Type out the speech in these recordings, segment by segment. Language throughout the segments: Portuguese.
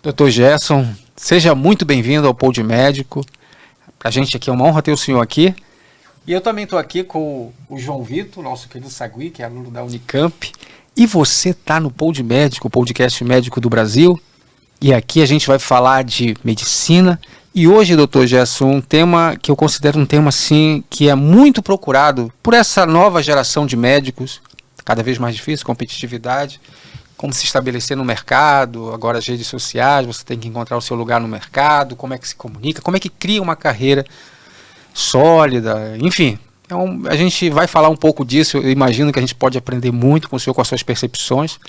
Dr. Gerson, seja muito bem-vindo ao Pod Médico. Para a gente aqui é uma honra ter o senhor aqui. E eu também estou aqui com o João Vitor, nosso querido Sagui, que é aluno da Unicamp. E você está no Pod Médico, o podcast médico do Brasil. E aqui a gente vai falar de medicina. E hoje, Dr. Gerson, um tema que eu considero um tema assim, que é muito procurado por essa nova geração de médicos, cada vez mais difícil, competitividade. Como se estabelecer no mercado, agora as redes sociais, você tem que encontrar o seu lugar no mercado, como é que se comunica, como é que cria uma carreira sólida, enfim. Então, a gente vai falar um pouco disso, eu imagino que a gente pode aprender muito com o senhor, com as suas percepções.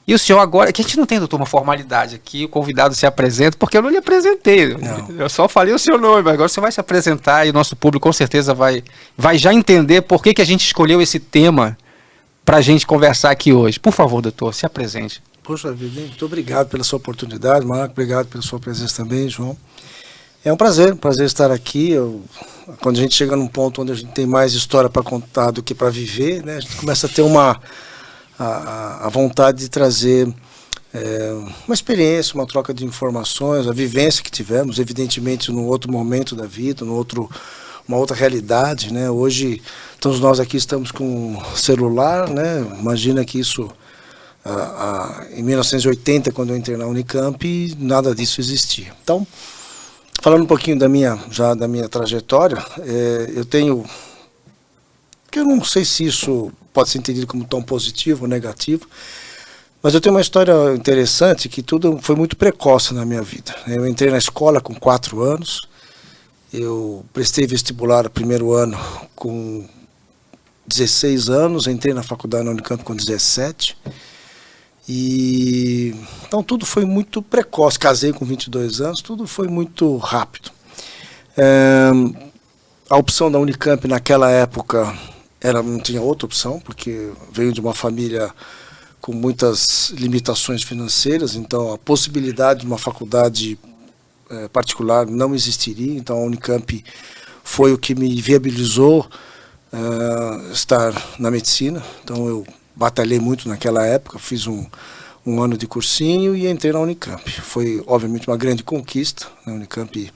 E o senhor agora, que a gente não tem, doutor, uma formalidade aqui, o convidado se apresenta, porque eu não lhe apresentei, eu só falei o seu nome, mas agora você vai se apresentar e o nosso público com certeza vai já entender por que a gente escolheu esse tema para a gente conversar aqui hoje. Por favor, doutor, se apresente. Poxa vida, muito obrigado pela sua oportunidade, Marco, obrigado pela sua presença também, João. É um prazer estar aqui. Quando a gente chega num ponto onde a gente tem mais história para contar do que para viver, né, a gente começa a ter a vontade de trazer uma experiência, uma troca de informações, a vivência que tivemos, evidentemente, num outro momento da vida, uma outra realidade, né? Hoje, todos nós aqui estamos com celular, né? Imagina que isso, em 1980, quando eu entrei na Unicamp, nada disso existia. Então, falando um pouquinho da minha trajetória, eu tenho, que eu não sei se isso pode ser entendido como tão positivo ou negativo, mas eu tenho uma história interessante, que tudo foi muito precoce na minha vida. Eu entrei na escola com 4 anos, eu prestei vestibular no primeiro ano com 16 anos, entrei na faculdade na Unicamp com 17. Então tudo foi muito precoce, casei com 22 anos, tudo foi muito rápido. A opção da Unicamp naquela época, ela não tinha outra opção, porque veio de uma família com muitas limitações financeiras, então a possibilidade de uma faculdade particular não existiria, então a Unicamp foi o que me viabilizou estar na medicina. Então eu batalhei muito naquela época, fiz um ano de cursinho e entrei na Unicamp. Foi obviamente uma grande conquista. A Unicamp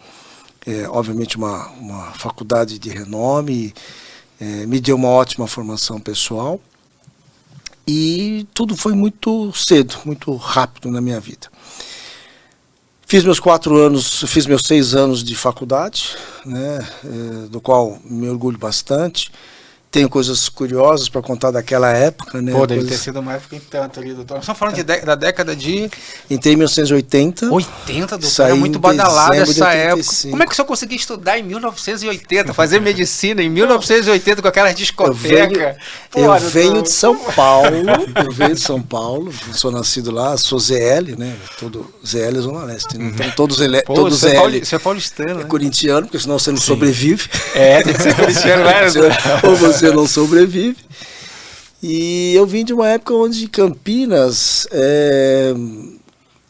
é obviamente uma faculdade de renome, me deu uma ótima formação pessoal e tudo foi muito cedo, muito rápido na minha vida. Fiz meus 6 anos de faculdade, né, do qual me orgulho bastante. Tenho coisas curiosas para contar daquela época, né? Pô, deve ter sido uma época em tanto ali, doutor. Nós estamos falando da década de... Entrei em 1980. 80, doutor? Era muito badalada essa época. Como é que o senhor conseguia estudar em 1980, fazer medicina em 1980 com aquelas discotecas? Eu venho de São Paulo, sou nascido lá, sou ZL, né? Todo ZL é Zona Leste, né? Então todos ZL. Você é paulistano, né? Corintiano, porque senão você não sobrevive. Tem que ser corintiano, né? Ou você não sobrevive. E eu vim de uma época onde Campinas,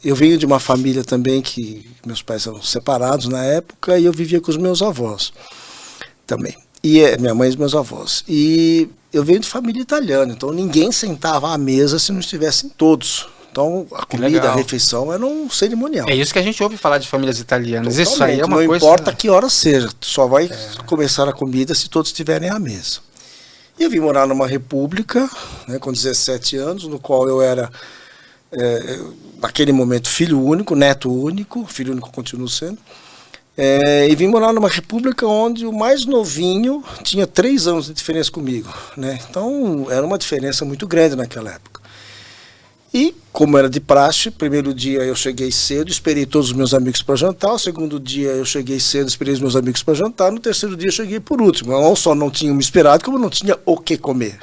eu venho de uma família também que meus pais eram separados na época e eu vivia com os meus avós também. E minha mãe e os meus avós. E eu venho de família italiana, então ninguém sentava à mesa se não estivessem todos. Então a comida, a refeição era um cerimonial. É isso que a gente ouve falar de famílias italianas. Totalmente. Isso aí é uma coisa... Não importa que hora seja, só vai começar a comida se todos estiverem à mesa. E eu vim morar numa república, né, com 17 anos, no qual eu era, naquele momento, filho único, neto único, filho único continuo sendo. E vim morar numa república onde o mais novinho tinha 3 anos de diferença comigo, né? Então era uma diferença muito grande naquela época. E, como era de praxe, primeiro dia eu cheguei cedo, esperei todos os meus amigos para jantar. O segundo dia eu cheguei cedo, esperei os meus amigos para jantar. No terceiro dia eu cheguei por último. Não só não tinham me esperado, como não tinha o que comer.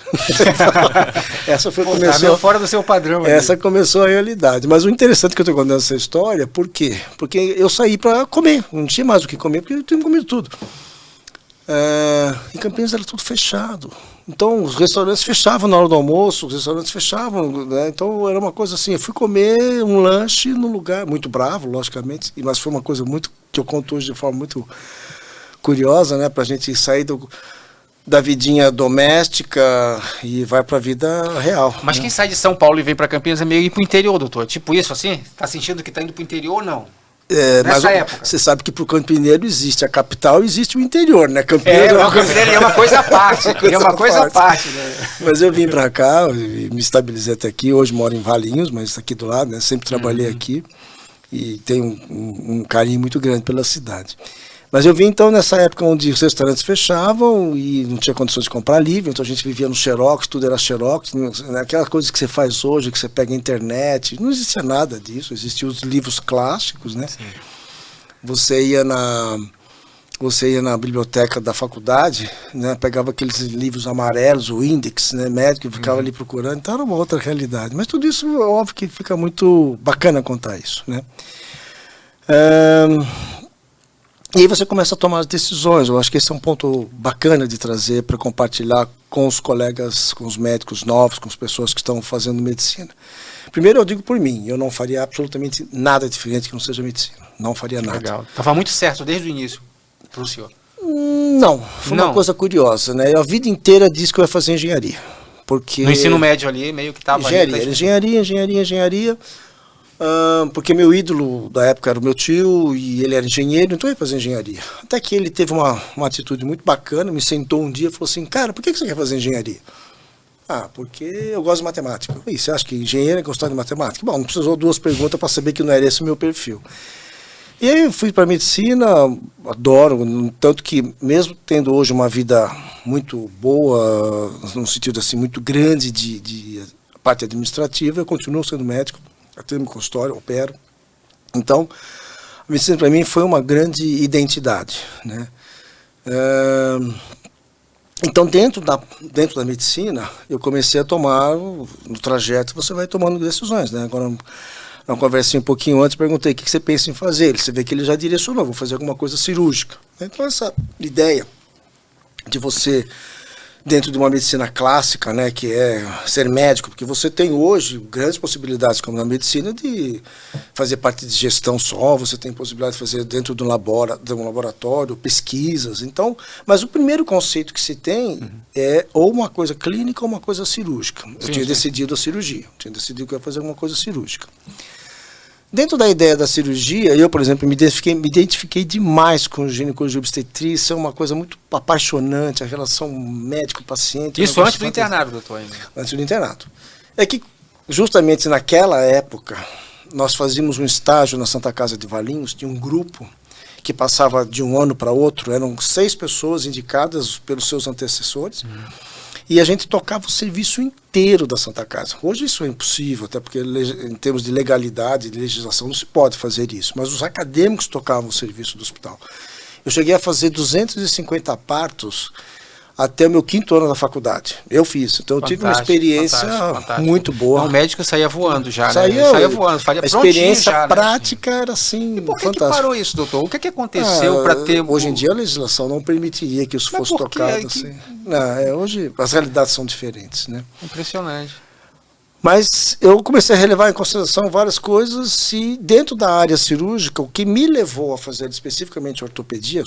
Essa foi começou fora do seu padrão. Essa começou a realidade. Mas o interessante que eu estou contando essa história, por quê? Porque eu saí para comer. Não tinha mais o que comer, porque eu tinha comido tudo. Em Campinas era tudo fechado. Então os restaurantes fechavam na hora do almoço, os restaurantes fechavam, né? Então era uma coisa assim, eu fui comer um lanche num lugar muito bravo, logicamente, mas foi uma coisa muito que eu conto hoje de forma muito curiosa, né? Pra gente sair da vidinha doméstica e vai para a vida real. Mas quem sai de São Paulo e vem para Campinas é meio ir para o interior, doutor. Tipo isso assim? Tá sentindo que tá indo para o interior ou não? Nessa época. Você sabe que para o campineiro existe a capital e existe o interior, né? Campineiro é uma coisa à parte. É uma coisa à parte. Né? Mas eu vim para cá, me estabilizei até aqui. Hoje moro em Valinhos, mas aqui do lado, né? Sempre trabalhei aqui e tenho um carinho muito grande pela cidade. Mas eu vim então nessa época onde os restaurantes fechavam e não tinha condições de comprar livro, então a gente vivia no Xerox, tudo era Xerox, aquela coisa que você faz hoje, que você pega a internet, não existia nada disso, existiam os livros clássicos, né? Sim. Você ia na biblioteca da faculdade, né? Pegava aqueles livros amarelos, o Index, né? Médico, e ficava ali procurando, então era uma outra realidade. Mas tudo isso, óbvio que fica muito bacana contar isso, né? E aí você começa a tomar as decisões. Eu acho que esse é um ponto bacana de trazer para compartilhar com os colegas, com os médicos novos, com as pessoas que estão fazendo medicina. Primeiro eu digo por mim, eu não faria absolutamente nada diferente que não seja medicina. Não faria nada. Legal. Estava muito certo desde o início para o senhor. Não, foi uma coisa curiosa, né? A vida inteira disse que eu ia fazer engenharia. Porque no ensino médio ali, meio que estava... Engenharia. Porque meu ídolo da época era o meu tio e ele era engenheiro, então eu ia fazer engenharia. Até que ele teve uma atitude muito bacana, me sentou um dia e falou assim, cara, por que você quer fazer engenharia? Porque eu gosto de matemática. E você acha que engenheiro é gostar de matemática? Bom, não precisou duas perguntas para saber que não era esse o meu perfil. E aí eu fui para medicina, adoro, tanto que mesmo tendo hoje uma vida muito boa, num sentido assim muito grande de parte administrativa, eu continuo sendo médico. Eu tenho meu consultório, opero. Então, a medicina para mim foi uma grande identidade, né? Então, dentro da medicina, eu comecei a tomar, no trajeto, você vai tomando decisões, né? Agora, na conversinha um pouquinho antes, perguntei o que você pensa em fazer. Você vê que ele já direcionou, vou fazer alguma coisa cirúrgica. Então, essa ideia de você... dentro de uma medicina clássica, né, que é ser médico, porque você tem hoje grandes possibilidades, como na medicina, de fazer parte de gestão só, você tem possibilidade de fazer dentro de um laboratório, pesquisas, então, mas o primeiro conceito que se tem é ou uma coisa clínica ou uma coisa cirúrgica. Eu tinha decidido a cirurgia, tinha decidido que eu ia fazer alguma coisa cirúrgica. Dentro da ideia da cirurgia, eu, por exemplo, me identifiquei demais com ginecologia e obstetrícia, é uma coisa muito apaixonante, a relação médico-paciente. Isso antes do internato, doutor? Antes do internato. É que, justamente naquela época, nós fazíamos um estágio na Santa Casa de Valinhos, tinha um grupo que passava de um ano para outro, eram 6 pessoas indicadas pelos seus antecessores, e a gente tocava o serviço inteiro da Santa Casa. Hoje isso é impossível, até porque em termos de legalidade, de legislação, não se pode fazer isso. Mas os acadêmicos tocavam o serviço do hospital. Eu cheguei a fazer 250 partos até o meu 5º ano da faculdade. Eu fiz. Então eu tive uma experiência muito boa. Então, o médico saía voando já, saía voando. A experiência prática era assim, e por que parou isso, doutor? O que aconteceu para ter... Hoje em dia a legislação não permitiria que isso fosse tocado assim. Hoje as realidades são diferentes, né? Impressionante. Mas eu comecei a relevar em consideração várias coisas e dentro da área cirúrgica, o que me levou a fazer especificamente ortopedia,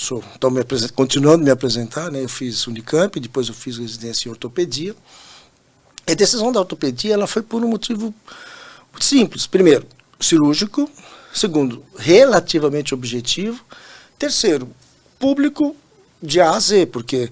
continuando me apresentar, né, eu fiz Unicamp, depois eu fiz residência em ortopedia. E a decisão da ortopedia ela foi por um motivo muito simples. Primeiro, cirúrgico. Segundo, relativamente objetivo. Terceiro, público de A a Z, porque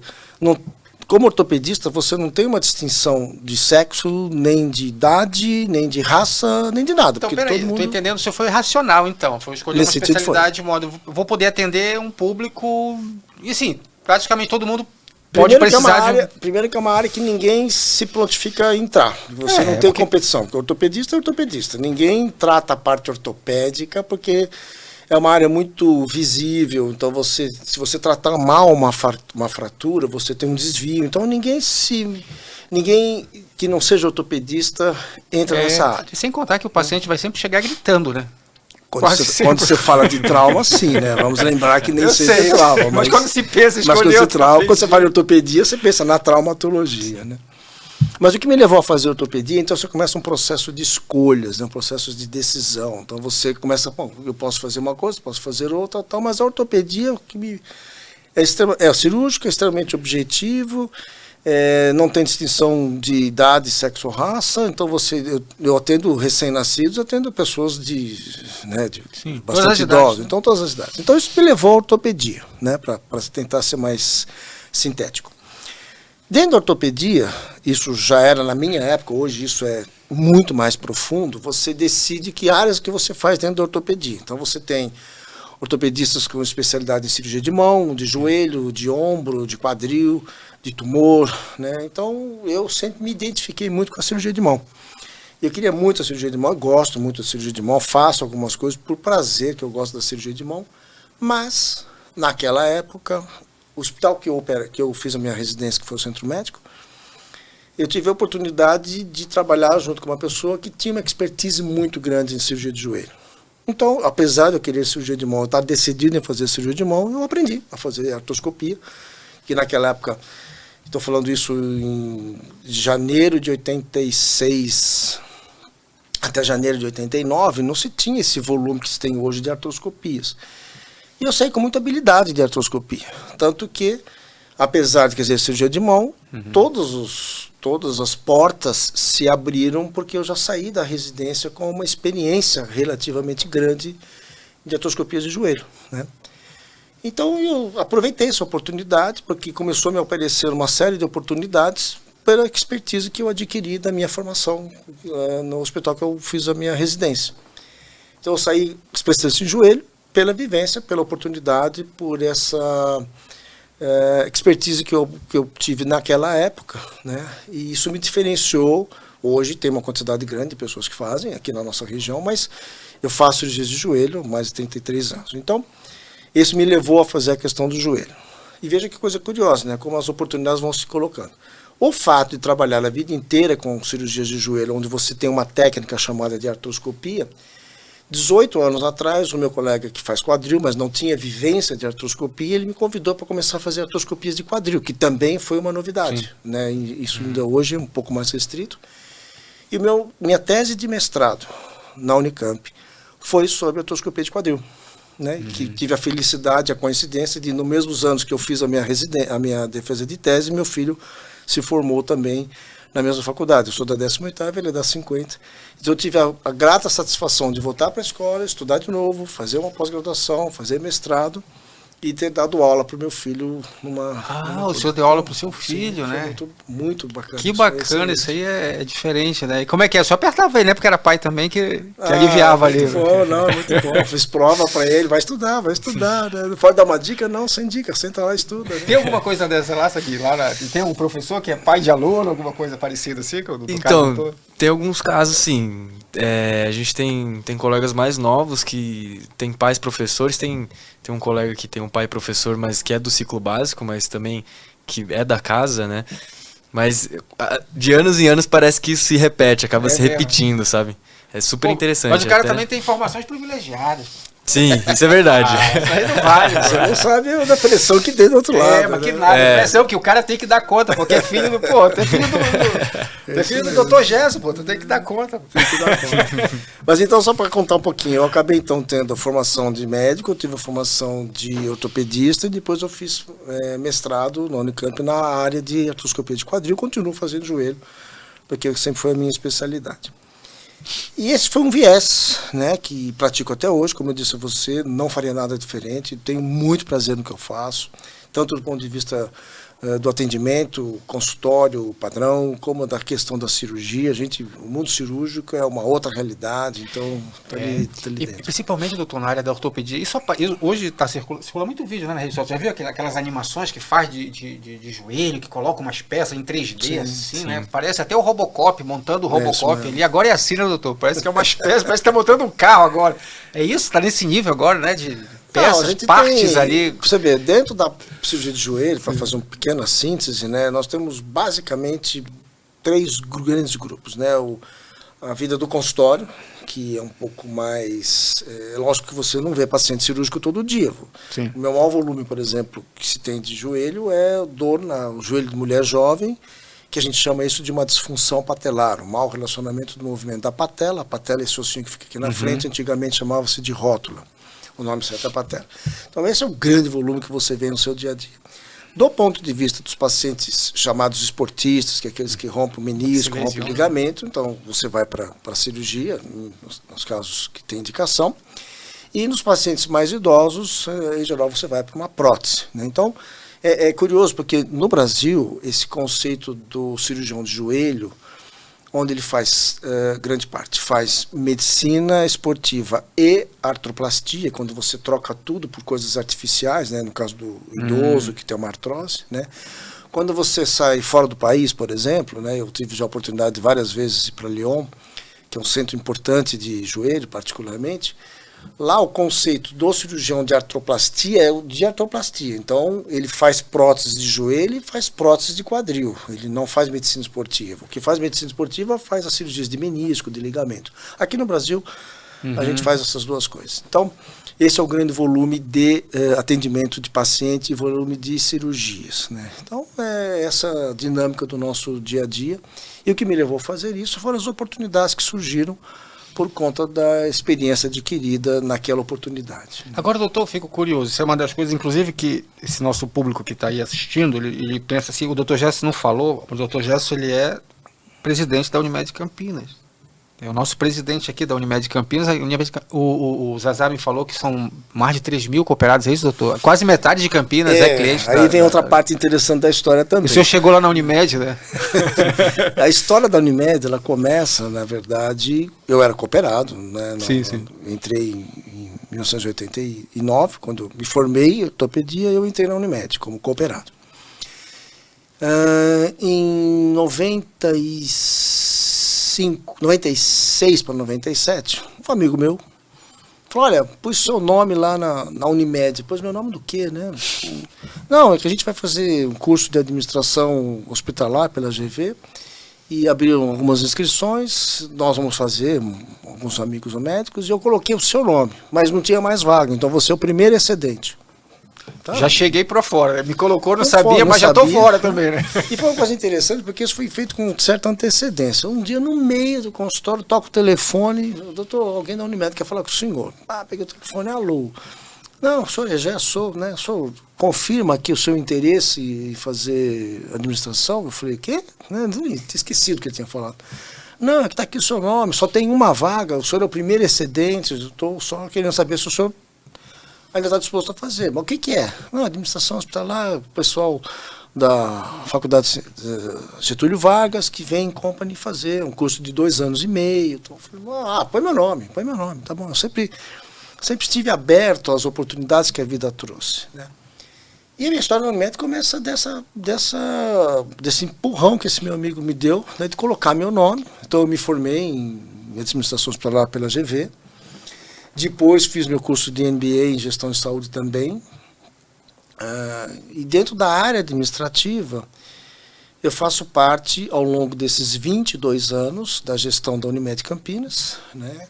como ortopedista, você não tem uma distinção de sexo, nem de idade, nem de raça, nem de nada. Então, peraí, estou entendendo, o senhor foi racional, então. Foi escolher uma especialidade de modo... Vou poder atender um público... E, assim, praticamente todo mundo pode precisar Primeiro que é uma área que ninguém se prontifica a entrar. Você não tem competição. Porque ortopedista é ortopedista. Ninguém trata a parte ortopédica, porque... é uma área muito visível, então se você tratar mal uma fratura, você tem um desvio. Então ninguém que não seja ortopedista entra nessa área. Sem contar que o paciente vai sempre chegar gritando, né? Quando você fala de trauma, sim, né? Vamos lembrar que nem sempre é trauma. Mas quando se pensa em quando você fala em ortopedia, você pensa na traumatologia, né? Mas o que me levou a fazer ortopedia, então você começa um processo de escolhas, né, um processo de decisão. Então você começa, bom, eu posso fazer uma coisa, posso fazer outra, tal, mas a ortopedia É cirúrgico, é extremamente objetivo, não tem distinção de idade, sexo ou raça. Então eu atendo recém-nascidos, atendo pessoas de bastante idosas, então todas as idades. Então isso me levou à ortopedia, né, para tentar ser mais sintético. Dentro da ortopedia, isso já era na minha época, hoje isso é muito mais profundo, você decide que áreas que você faz dentro da ortopedia. Então você tem ortopedistas com especialidade em cirurgia de mão, de joelho, de ombro, de quadril, de tumor, né? Então eu sempre me identifiquei muito com a cirurgia de mão. Eu queria muito a cirurgia de mão, eu gosto muito da cirurgia de mão, faço algumas coisas por prazer, que eu gosto da cirurgia de mão, mas naquela época, o hospital que eu fiz a minha residência, que foi o Centro Médico, eu tive a oportunidade de trabalhar junto com uma pessoa que tinha uma expertise muito grande em cirurgia de joelho. Então, apesar de eu querer cirurgia de mão, eu estar decidido em fazer cirurgia de mão, eu aprendi a fazer artroscopia, que naquela época, estou falando isso em janeiro de 86 até janeiro de 89, não se tinha esse volume que se tem hoje de artroscopias. E eu saí com muita habilidade de artroscopia, tanto que, apesar de cirurgia de mão, todas as portas se abriram porque eu já saí da residência com uma experiência relativamente grande de artroscopias de joelho, né? Então eu aproveitei essa oportunidade, porque começou a me oferecer uma série de oportunidades pela expertise que eu adquiri da minha formação no hospital que eu fiz a minha residência. Então eu saí especialista em joelho, pela vivência, pela oportunidade, por essa expertise que eu tive naquela época, né? E isso me diferenciou. Hoje tem uma quantidade grande de pessoas que fazem aqui na nossa região, mas eu faço cirurgias de joelho há mais de 33 anos. Então, isso me levou a fazer a questão do joelho. E veja que coisa curiosa, né? Como as oportunidades vão se colocando. O fato de trabalhar a vida inteira com cirurgias de joelho, onde você tem uma técnica chamada de artroscopia, 18 anos atrás, o meu colega que faz quadril, mas não tinha vivência de artroscopia, ele me convidou para começar a fazer artroscopias de quadril, que também foi uma novidade, né? E isso ainda hoje é um pouco mais restrito. E minha tese de mestrado na Unicamp foi sobre artroscopia de quadril, né? Que tive a felicidade, a coincidência de, nos mesmos anos que eu fiz a minha defesa de tese, meu filho se formou também na mesma faculdade. Eu sou da 18ª, ele é da 50ª. Então eu tive a grata satisfação de voltar para a escola, estudar de novo, fazer uma pós-graduação, fazer mestrado e ter dado aula para o meu filho o senhor deu aula para o seu filho, sim, né? Muito, muito bacana. Que bacana, isso aí é diferente, né? E como é que é? Só apertava ele, né? Porque era pai também que aliviava ali. Muito bom. Fiz prova para ele, vai estudar, né? Não pode dar uma dica? Não, sem dica, senta lá e estuda. Né? Tem alguma coisa dessa lá, tem um professor que é pai de aluno, alguma coisa parecida assim? Então, tem alguns casos, sim. A gente tem colegas mais novos que tem pais professores, tem um colega que tem um pai professor, mas que é do ciclo básico, mas também que é da casa, né? Mas de anos em anos parece que isso se repete, acaba se repetindo, sabe? É super interessante. Mas o cara também tem informações privilegiadas. Sim, isso é verdade. Isso aí não vale. Você não sabe da pressão que tem do outro lado. Mas que nada, pressão que o cara tem que dar conta, porque é filho do, filho do Dr. Gesso, tu tem que dar conta. Mas então, só para contar um pouquinho, eu acabei então tendo a formação de médico, eu tive a formação de ortopedista e depois eu fiz mestrado no Unicamp na área de artroscopia de quadril, continuo fazendo joelho, porque sempre foi a minha especialidade. E esse foi um viés, né, que pratico até hoje. Como eu disse a você, não faria nada diferente, tenho muito prazer no que eu faço, tanto do ponto de vista do atendimento, consultório, padrão, como da questão da cirurgia. O mundo cirúrgico é uma outra realidade, então tá ali dentro. E principalmente, doutor, na área da ortopedia, hoje circula muito vídeo, né, na rede social. Já viu aquelas animações que faz de joelho, que coloca umas peças em 3D, sim. Né? Parece até o Robocop, montando o Robocop ali. Agora é assim, né, doutor? Parece que é umas peças, parece que tá montando um carro agora. É isso? Tá nesse nível agora, né, de peças, partes ali. Você vê, dentro da cirurgia de joelho, para fazer uma pequena síntese, né, nós temos basicamente 3 grandes grupos, né? A vida do consultório, que é um pouco mais... lógico que você não vê paciente cirúrgico todo dia. Sim. O meu maior volume, por exemplo, que se tem de joelho é dor no joelho de mulher jovem, que a gente chama isso de uma disfunção patelar, um mau relacionamento do movimento da patela. A patela é esse ossinho que fica aqui na frente, antigamente chamava-se de rótula. O nome certo é patela. Então esse é o grande volume que você vê no seu dia a dia. Do ponto de vista dos pacientes chamados esportistas, que é aqueles que rompem o menisco, rompem o ligamento, então você vai para a cirurgia, nos casos que tem indicação. E nos pacientes mais idosos, em geral, você vai para uma prótese, né? Então, é curioso, porque no Brasil, esse conceito do cirurgião de joelho, onde ele faz, grande parte, faz medicina esportiva e artroplastia, quando você troca tudo por coisas artificiais, né? No caso do idoso, que tem uma artrose, né? Quando você sai fora do país, por exemplo, né? Eu tive já a oportunidade de várias vezes ir para Lyon, que é um centro importante de joelho, particularmente. Lá o conceito do cirurgião de artroplastia é o de artroplastia. Então ele faz prótese de joelho e faz prótese de quadril. Ele não faz medicina esportiva. O que faz medicina esportiva faz as cirurgias de menisco, de ligamento. Aqui no Brasil a gente faz essas duas coisas. Então esse é o grande volume de atendimento de paciente e volume de cirurgias, né? Então é essa dinâmica do nosso dia a dia. E o que me levou a fazer isso foram as oportunidades que surgiram por conta da experiência adquirida naquela oportunidade. Agora, doutor, eu fico curioso. Isso é uma das coisas, inclusive, que esse nosso público que está aí assistindo, ele pensa assim, o doutor Gesso não falou, o doutor Gesso, ele é presidente da Unimed Campinas. É o nosso presidente aqui da Unimed Campinas. O Zazar me falou que são mais de 3 mil cooperados, é isso, doutor? Quase metade de Campinas é cliente. Aí vem outra parte interessante da história também. O senhor chegou lá na Unimed, né? A história da Unimed, ela começa, na verdade, eu era cooperado, né? Sim. Entrei em 1989, quando eu me formei em ortopedia, eu entrei na Unimed como cooperado. Em 96 para 97, um amigo meu falou, olha, pus seu nome lá na Unimed. Pôs meu nome do quê, né? Não, é que a gente vai fazer um curso de administração hospitalar pela GV e abriram algumas inscrições, nós vamos fazer, alguns amigos médicos, e eu coloquei o seu nome, mas não tinha mais vaga, então você é o primeiro excedente. Tá? Já cheguei para fora, me colocou, não sabia, mas já estou fora também, né? E foi uma coisa interessante, porque isso foi feito com certa antecedência. Um dia, no meio do consultório, toco o telefone, doutor, alguém da Unimed quer falar com o senhor. Peguei o telefone, alô. Não, senhor já sou, né? O senhor confirma aqui o seu interesse em fazer administração? Eu falei, quê? Tinha esquecido o que ele tinha falado. Não, é que está aqui o seu nome, só tem uma vaga, o senhor é o primeiro excedente, eu estou só querendo saber se o senhor ainda está disposto a fazer. Mas o que é? Não, administração hospitalar, o pessoal da Faculdade Getúlio Vargas, que vem em company fazer um curso de 2 anos e meio. Então, eu falei, põe meu nome, tá bom. Eu sempre estive aberto às oportunidades que a vida trouxe, né? E a minha história no Unimed começa desse empurrão que esse meu amigo me deu, né, de colocar meu nome. Então eu me formei em administração hospitalar pela GV. Depois fiz meu curso de MBA em gestão de saúde também. E dentro da área administrativa, eu faço parte, ao longo desses 22 anos, da gestão da Unimed Campinas, né?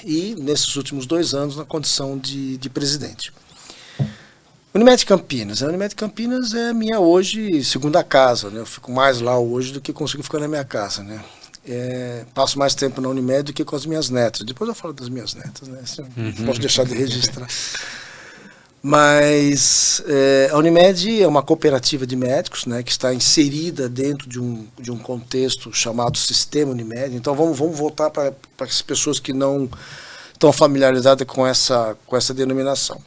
E nesses últimos 2 anos, na condição de presidente. Unimed Campinas. A Unimed Campinas é a minha hoje segunda casa, né? Eu fico mais lá hoje do que consigo ficar na minha casa, né? Passo mais tempo na Unimed do que com as minhas netas. Depois eu falo das minhas netas, né? Não posso deixar de registrar. Mas a Unimed é uma cooperativa de médicos, né, que está inserida dentro de um contexto chamado Sistema Unimed. Então vamos voltar para as pessoas que não estão familiarizadas com essa denominação.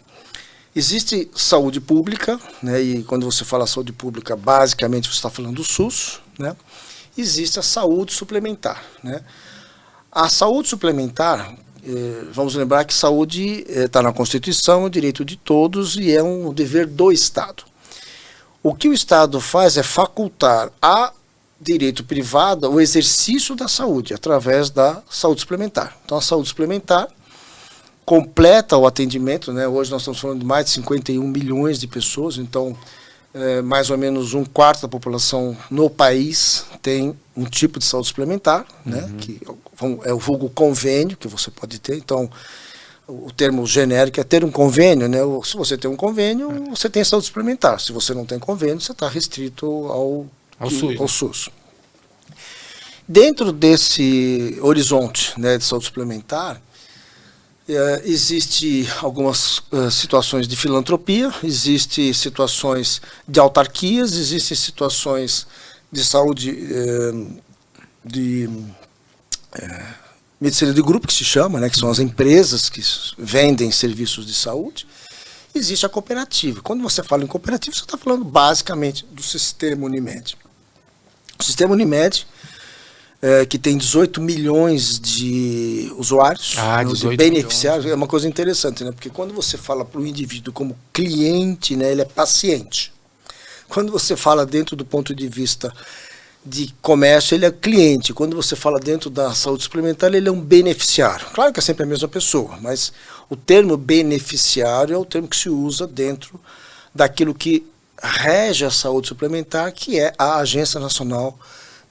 Existe saúde pública, né, e quando você fala saúde pública, basicamente você está falando do SUS, né? Existe a saúde suplementar, né? A saúde suplementar, vamos lembrar que saúde está na Constituição, é um direito de todos e é um dever do Estado. O que o Estado faz é facultar a direito privado o exercício da saúde através da saúde suplementar. Então a saúde suplementar completa o atendimento, né? Hoje nós estamos falando de mais de 51 milhões de pessoas, então mais ou menos 1/4 da população no país tem um tipo de saúde suplementar, né? Que é o vulgo convênio que você pode ter. Então, o termo genérico é ter um convênio, né? Se você tem um convênio, você tem saúde suplementar. Se você não tem convênio, você está restrito ao SUS. Dentro desse horizonte, né, de saúde suplementar, Existe algumas situações de filantropia, existem situações de autarquias, existem situações de saúde, de medicina de grupo, que se chama, né, que são as empresas que vendem serviços de saúde. Existe a cooperativa. Quando você fala em cooperativa, você está falando basicamente do sistema Unimed. O sistema Unimed, que tem 18 milhões de usuários, de beneficiários, milhões. É uma coisa interessante, né? Porque quando você fala para o indivíduo como cliente, né, ele é paciente. Quando você fala dentro do ponto de vista de comércio, ele é cliente. Quando você fala dentro da saúde suplementar, ele é um beneficiário. Claro que é sempre a mesma pessoa, mas o termo beneficiário é o termo que se usa dentro daquilo que rege a saúde suplementar, que é a Agência Nacional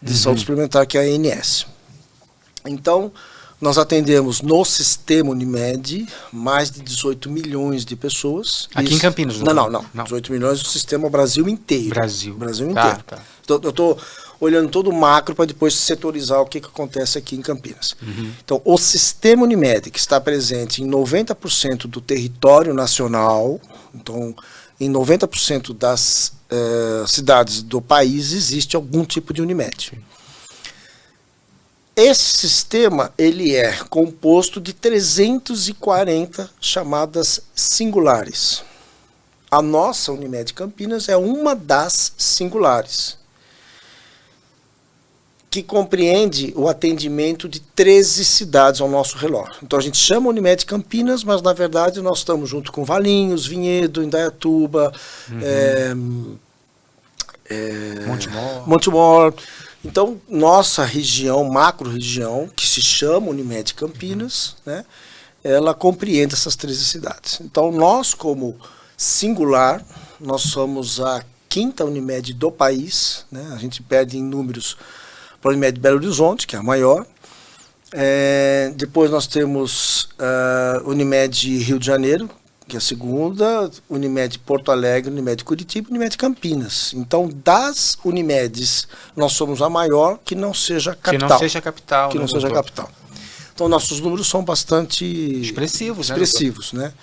de Saúde Suplementar, que é a ANS. Então, nós atendemos no sistema Unimed mais de 18 milhões de pessoas. Aqui em Campinas? Não. 18 milhões do sistema Brasil inteiro. Brasil inteiro. Tá. Então, eu estou olhando todo o macro para depois setorizar o que acontece aqui em Campinas. Então, o sistema Unimed, que está presente em 90% do território nacional, então, em 90% das cidades do país existe algum tipo de Unimed. Esse sistema, ele é composto de 340 chamadas singulares. A nossa Unimed Campinas é uma das singulares, que compreende o atendimento de 13 cidades ao nosso redor. Então a gente chama Unimed Campinas, mas na verdade nós estamos junto com Valinhos, Vinhedo, Indaiatuba, Montemor. Então, nossa região, macro-região, que se chama Unimed Campinas, né, ela compreende essas 13 cidades. Então, nós, como singular, nós somos a 5ª Unimed do país, né, a gente perde em números para a Unimed Belo Horizonte, que é a maior. Depois nós temos Unimed Rio de Janeiro, que é a 2ª, Unimed Porto Alegre, Unimed Curitiba e Unimed Campinas. Então, das Unimedes, nós somos a maior que não seja capital. Que não seja capital. Que não seja capital. Então, nossos números são bastante expressivos, né?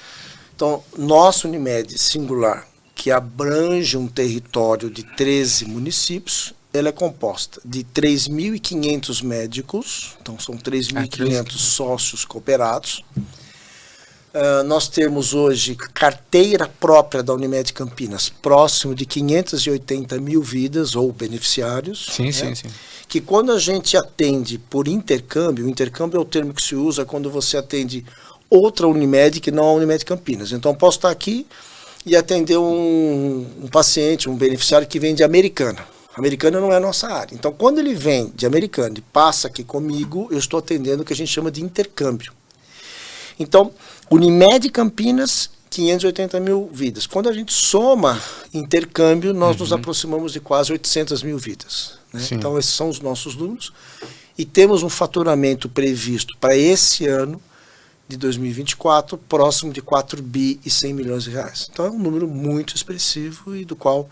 Então, nossa Unimed singular, que abrange um território de 13 municípios, ela é composta de 3.500 médicos, então são 3.500 sócios cooperados. Nós temos hoje carteira própria da Unimed Campinas, próximo de 580 mil vidas ou beneficiários. Sim. Que quando a gente atende por intercâmbio, o intercâmbio é o termo que se usa quando você atende outra Unimed que não a Unimed Campinas. Então, posso estar aqui e atender um paciente, um beneficiário que vem de Americana. Americana não é a nossa área. Então, quando ele vem de Americana e passa aqui comigo, eu estou atendendo o que a gente chama de intercâmbio. Então, Unimed Campinas, 580 mil vidas. Quando a gente soma intercâmbio, nós nos aproximamos de quase 800 mil vidas. Né? Então, esses são os nossos números. E temos um faturamento previsto para esse ano de 2024, próximo de 4 bi e 100 milhões de reais. Então, é um número muito expressivo e do qual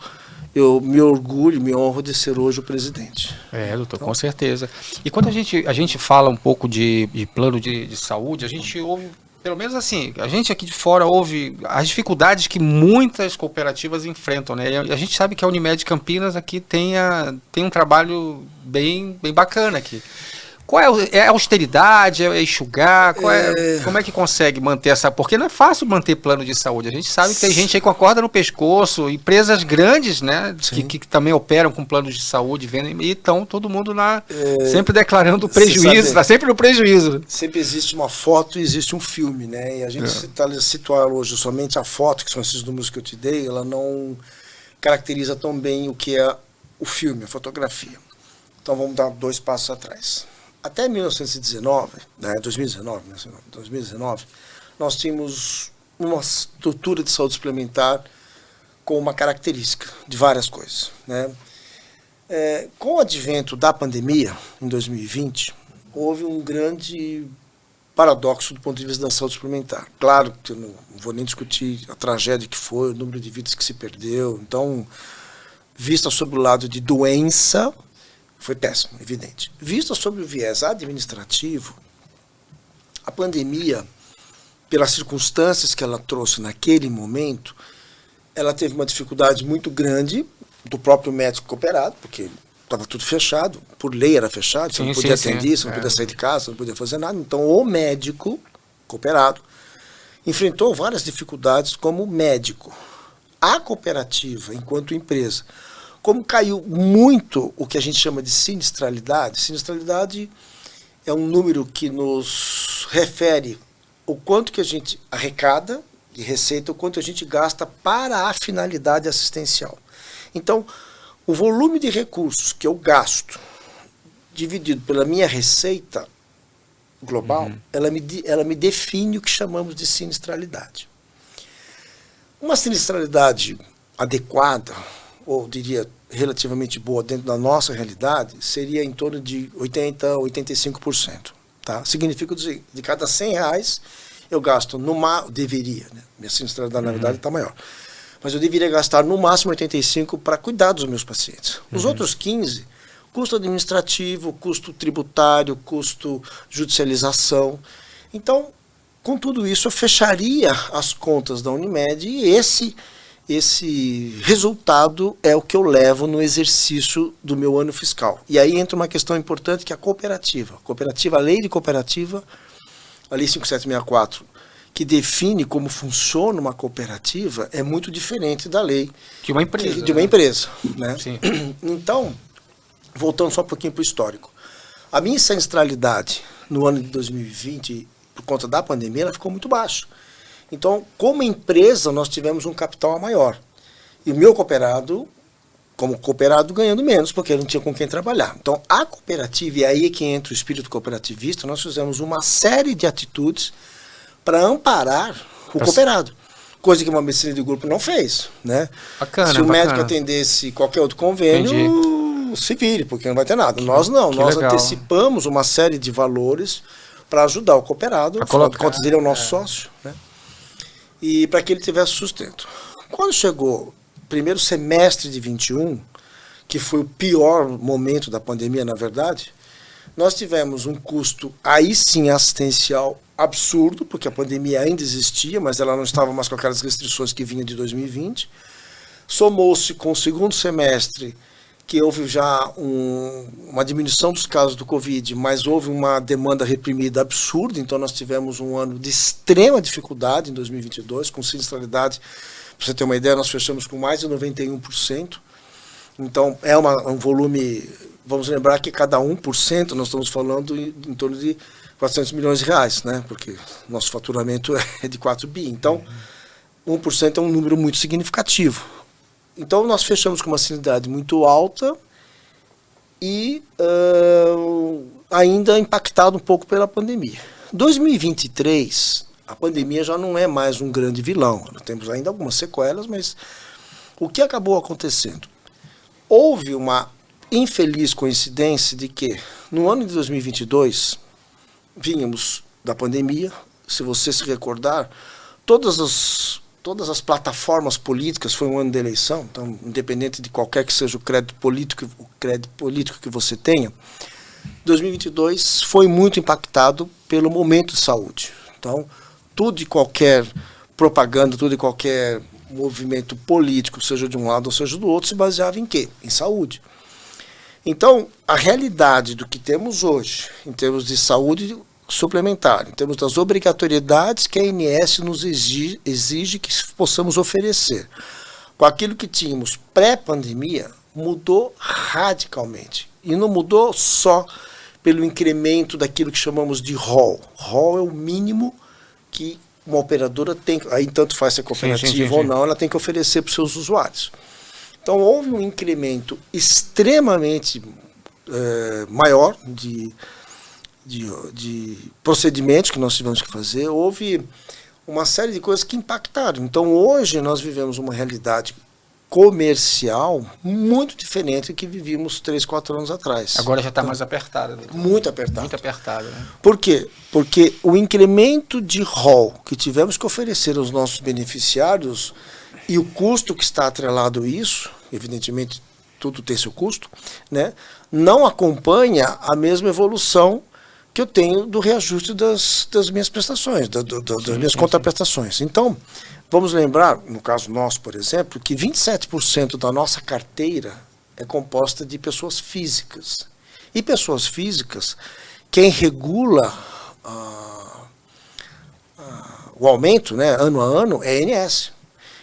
eu me orgulho, me honro de ser hoje o presidente. Doutor, então, com certeza. E quando a gente fala um pouco de plano de saúde, a gente ouve, pelo menos assim, a gente aqui de fora ouve as dificuldades que muitas cooperativas enfrentam, né? E a gente sabe que a Unimed Campinas aqui tem um trabalho bem bacana aqui. Qual é a austeridade? É enxugar? Como é que consegue manter essa... Porque não é fácil manter plano de saúde. A gente sabe que tem gente aí com a corda no pescoço, empresas grandes, né? Que também operam com planos de saúde, vendem, e estão todo mundo sempre declarando prejuízo, está sempre no prejuízo. Sempre existe uma foto e existe um filme, né? E a gente situar hoje somente a foto, que são esses números que eu te dei, ela não caracteriza tão bem o que é o filme, a fotografia. Então vamos dar 2 passos atrás. Até 2019, nós tínhamos uma estrutura de saúde suplementar com uma característica de várias coisas. Né? Com o advento da pandemia, em 2020, houve um grande paradoxo do ponto de vista da saúde suplementar. Claro que eu não vou nem discutir a tragédia que foi, o número de vidas que se perdeu. Então, vista sobre o lado de doença, foi péssimo, evidente. Vista sobre o viés administrativo, a pandemia pelas circunstâncias que ela trouxe naquele momento, ela teve uma dificuldade muito grande do próprio médico cooperado, porque estava tudo fechado, por lei era fechado, você não podia atender, você não podia sair de casa, você não podia fazer nada. Então, o médico cooperado enfrentou várias dificuldades como médico. A cooperativa, enquanto empresa, como caiu muito o que a gente chama de sinistralidade é um número que nos refere o quanto que a gente arrecada de receita, o quanto a gente gasta para a finalidade assistencial. Então, o volume de recursos que eu gasto, dividido pela minha receita global, ela me define o que chamamos de sinistralidade. Uma sinistralidade adequada, ou diria relativamente boa dentro da nossa realidade, seria em torno de 80% a 85%. Tá? Significa dizer, de cada R$100 eu gasto deveria, né? Minha sinistralidade na verdade está maior. Mas eu deveria gastar no máximo 85 para cuidar dos meus pacientes. Os outros 15, custo administrativo, custo tributário, custo judicialização. Então, com tudo isso, eu fecharia as contas da Unimed e esse resultado é o que eu levo no exercício do meu ano fiscal. E aí entra uma questão importante que é a cooperativa. A lei de cooperativa, a lei 5764, que define como funciona uma cooperativa, é muito diferente da lei de uma empresa. De uma empresa, né? Sim. Então, voltando só um pouquinho para o histórico. A minha sinistralidade no ano de 2020, por conta da pandemia, ela ficou muito baixa. Então, como empresa, nós tivemos um capital maior. E o meu cooperado, como cooperado, ganhando menos, porque ele não tinha com quem trabalhar. Então, a cooperativa, e aí é que entra o espírito cooperativista, nós fizemos uma série de atitudes para amparar o cooperado. Coisa que uma medicina de grupo não fez, né? Bacana, se o médico atendesse qualquer outro convênio, se vire, porque não vai ter nada. Nós não, nós legal. Antecipamos uma série de valores para ajudar o cooperado, afinal de contas ele é o nosso sócio, né? E para que ele tivesse sustento. Quando chegou o primeiro semestre de 21, que foi o pior momento da pandemia, na verdade, nós tivemos um custo, aí sim, assistencial absurdo, porque a pandemia ainda existia, mas ela não estava mais com aquelas restrições que vinha de 2020. Somou-se com o segundo semestre, que houve já uma diminuição dos casos do Covid, mas houve uma demanda reprimida absurda, então nós tivemos um ano de extrema dificuldade em 2022, com sinistralidade, para você ter uma ideia, nós fechamos com mais de 91%, então é um volume, vamos lembrar que cada 1%, nós estamos falando em torno de 400 milhões de reais, né? Porque nosso faturamento é de 4 bi, então 1% é um número muito significativo. Então, nós fechamos com uma sinistralidade muito alta e ainda impactado um pouco pela pandemia. 2023, a pandemia já não é mais um grande vilão. Nós temos ainda algumas sequelas, mas o que acabou acontecendo? Houve uma infeliz coincidência de que, no ano de 2022, vínhamos da pandemia. Se você se recordar, todas as plataformas políticas, foi um ano de eleição, então, independente de qualquer que seja o crédito político que você tenha, 2022 foi muito impactado pelo momento de saúde. Então, tudo e qualquer propaganda, tudo e qualquer movimento político, seja de um lado ou seja do outro, se baseava em quê? Em saúde. Então, a realidade do que temos hoje, em termos de saúde suplementar, em termos das obrigatoriedades que a ANS nos exige que possamos oferecer, com aquilo que tínhamos pré-pandemia, mudou radicalmente. E não mudou só pelo incremento daquilo que chamamos de ROL. ROL é o mínimo que uma operadora tem, aí tanto faz se é cooperativa ou não, ela tem que oferecer para os seus usuários. Então houve um incremento extremamente maior de procedimentos que nós tivemos que fazer, houve uma série de coisas que impactaram. Então hoje nós vivemos uma realidade comercial muito diferente do que vivíamos 3, 4 anos atrás. Agora já está mais apertada. Muito apertada. Muito apertada, né? Por quê? Porque o incremento de rol que tivemos que oferecer aos nossos beneficiários e o custo que está atrelado a isso, evidentemente tudo tem seu custo, né, não acompanha a mesma evolução que eu tenho do reajuste das minhas prestações, das minhas contraprestações. Então, vamos lembrar, no caso nosso, por exemplo, que 27% da nossa carteira é composta de pessoas físicas. E pessoas físicas, quem regula o aumento, né, ano a ano, é a ANS.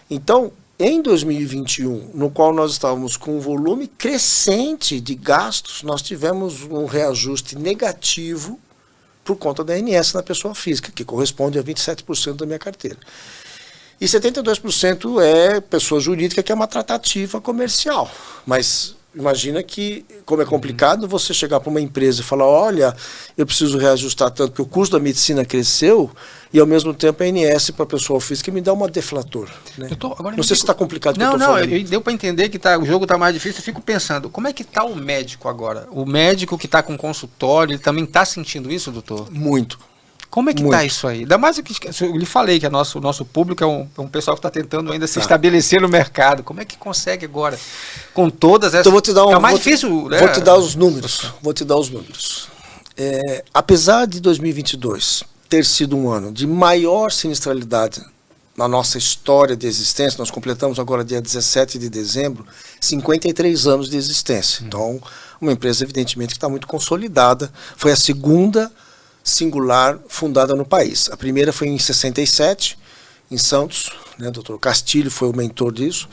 Então, em 2021, no qual nós estávamos com um volume crescente de gastos, nós tivemos um reajuste negativo por conta da ANS na pessoa física, que corresponde a 27% da minha carteira. E 72% é pessoa jurídica, que é uma tratativa comercial. Mas imagina que, como é complicado você chegar para uma empresa e falar, olha, eu preciso reajustar tanto, porque o custo da medicina cresceu, e ao mesmo tempo a ANS para a pessoa física me dá uma deflator. Né? Não sei se está complicado o que eu estou falando. Não, deu para entender que o jogo está mais difícil. Eu fico pensando, como é que está o médico agora? O médico que está com consultório, ele também está sentindo isso, doutor? Muito. Como é que está isso aí? Ainda mais o que eu lhe falei, que o nosso público é um pessoal que está tentando ainda se estabelecer no mercado. Como é que consegue agora? Com todas essas... Então vou te dar tá mais difícil, né? Vou te dar os números. Apesar de 2022 ter sido um ano de maior sinistralidade na nossa história de existência, nós completamos agora dia 17 de dezembro, 53 anos de existência. Então, uma empresa evidentemente que está muito consolidada, foi a segunda singular fundada no país. A primeira foi em 67, em Santos, né, Dr. Castilho foi o mentor disso,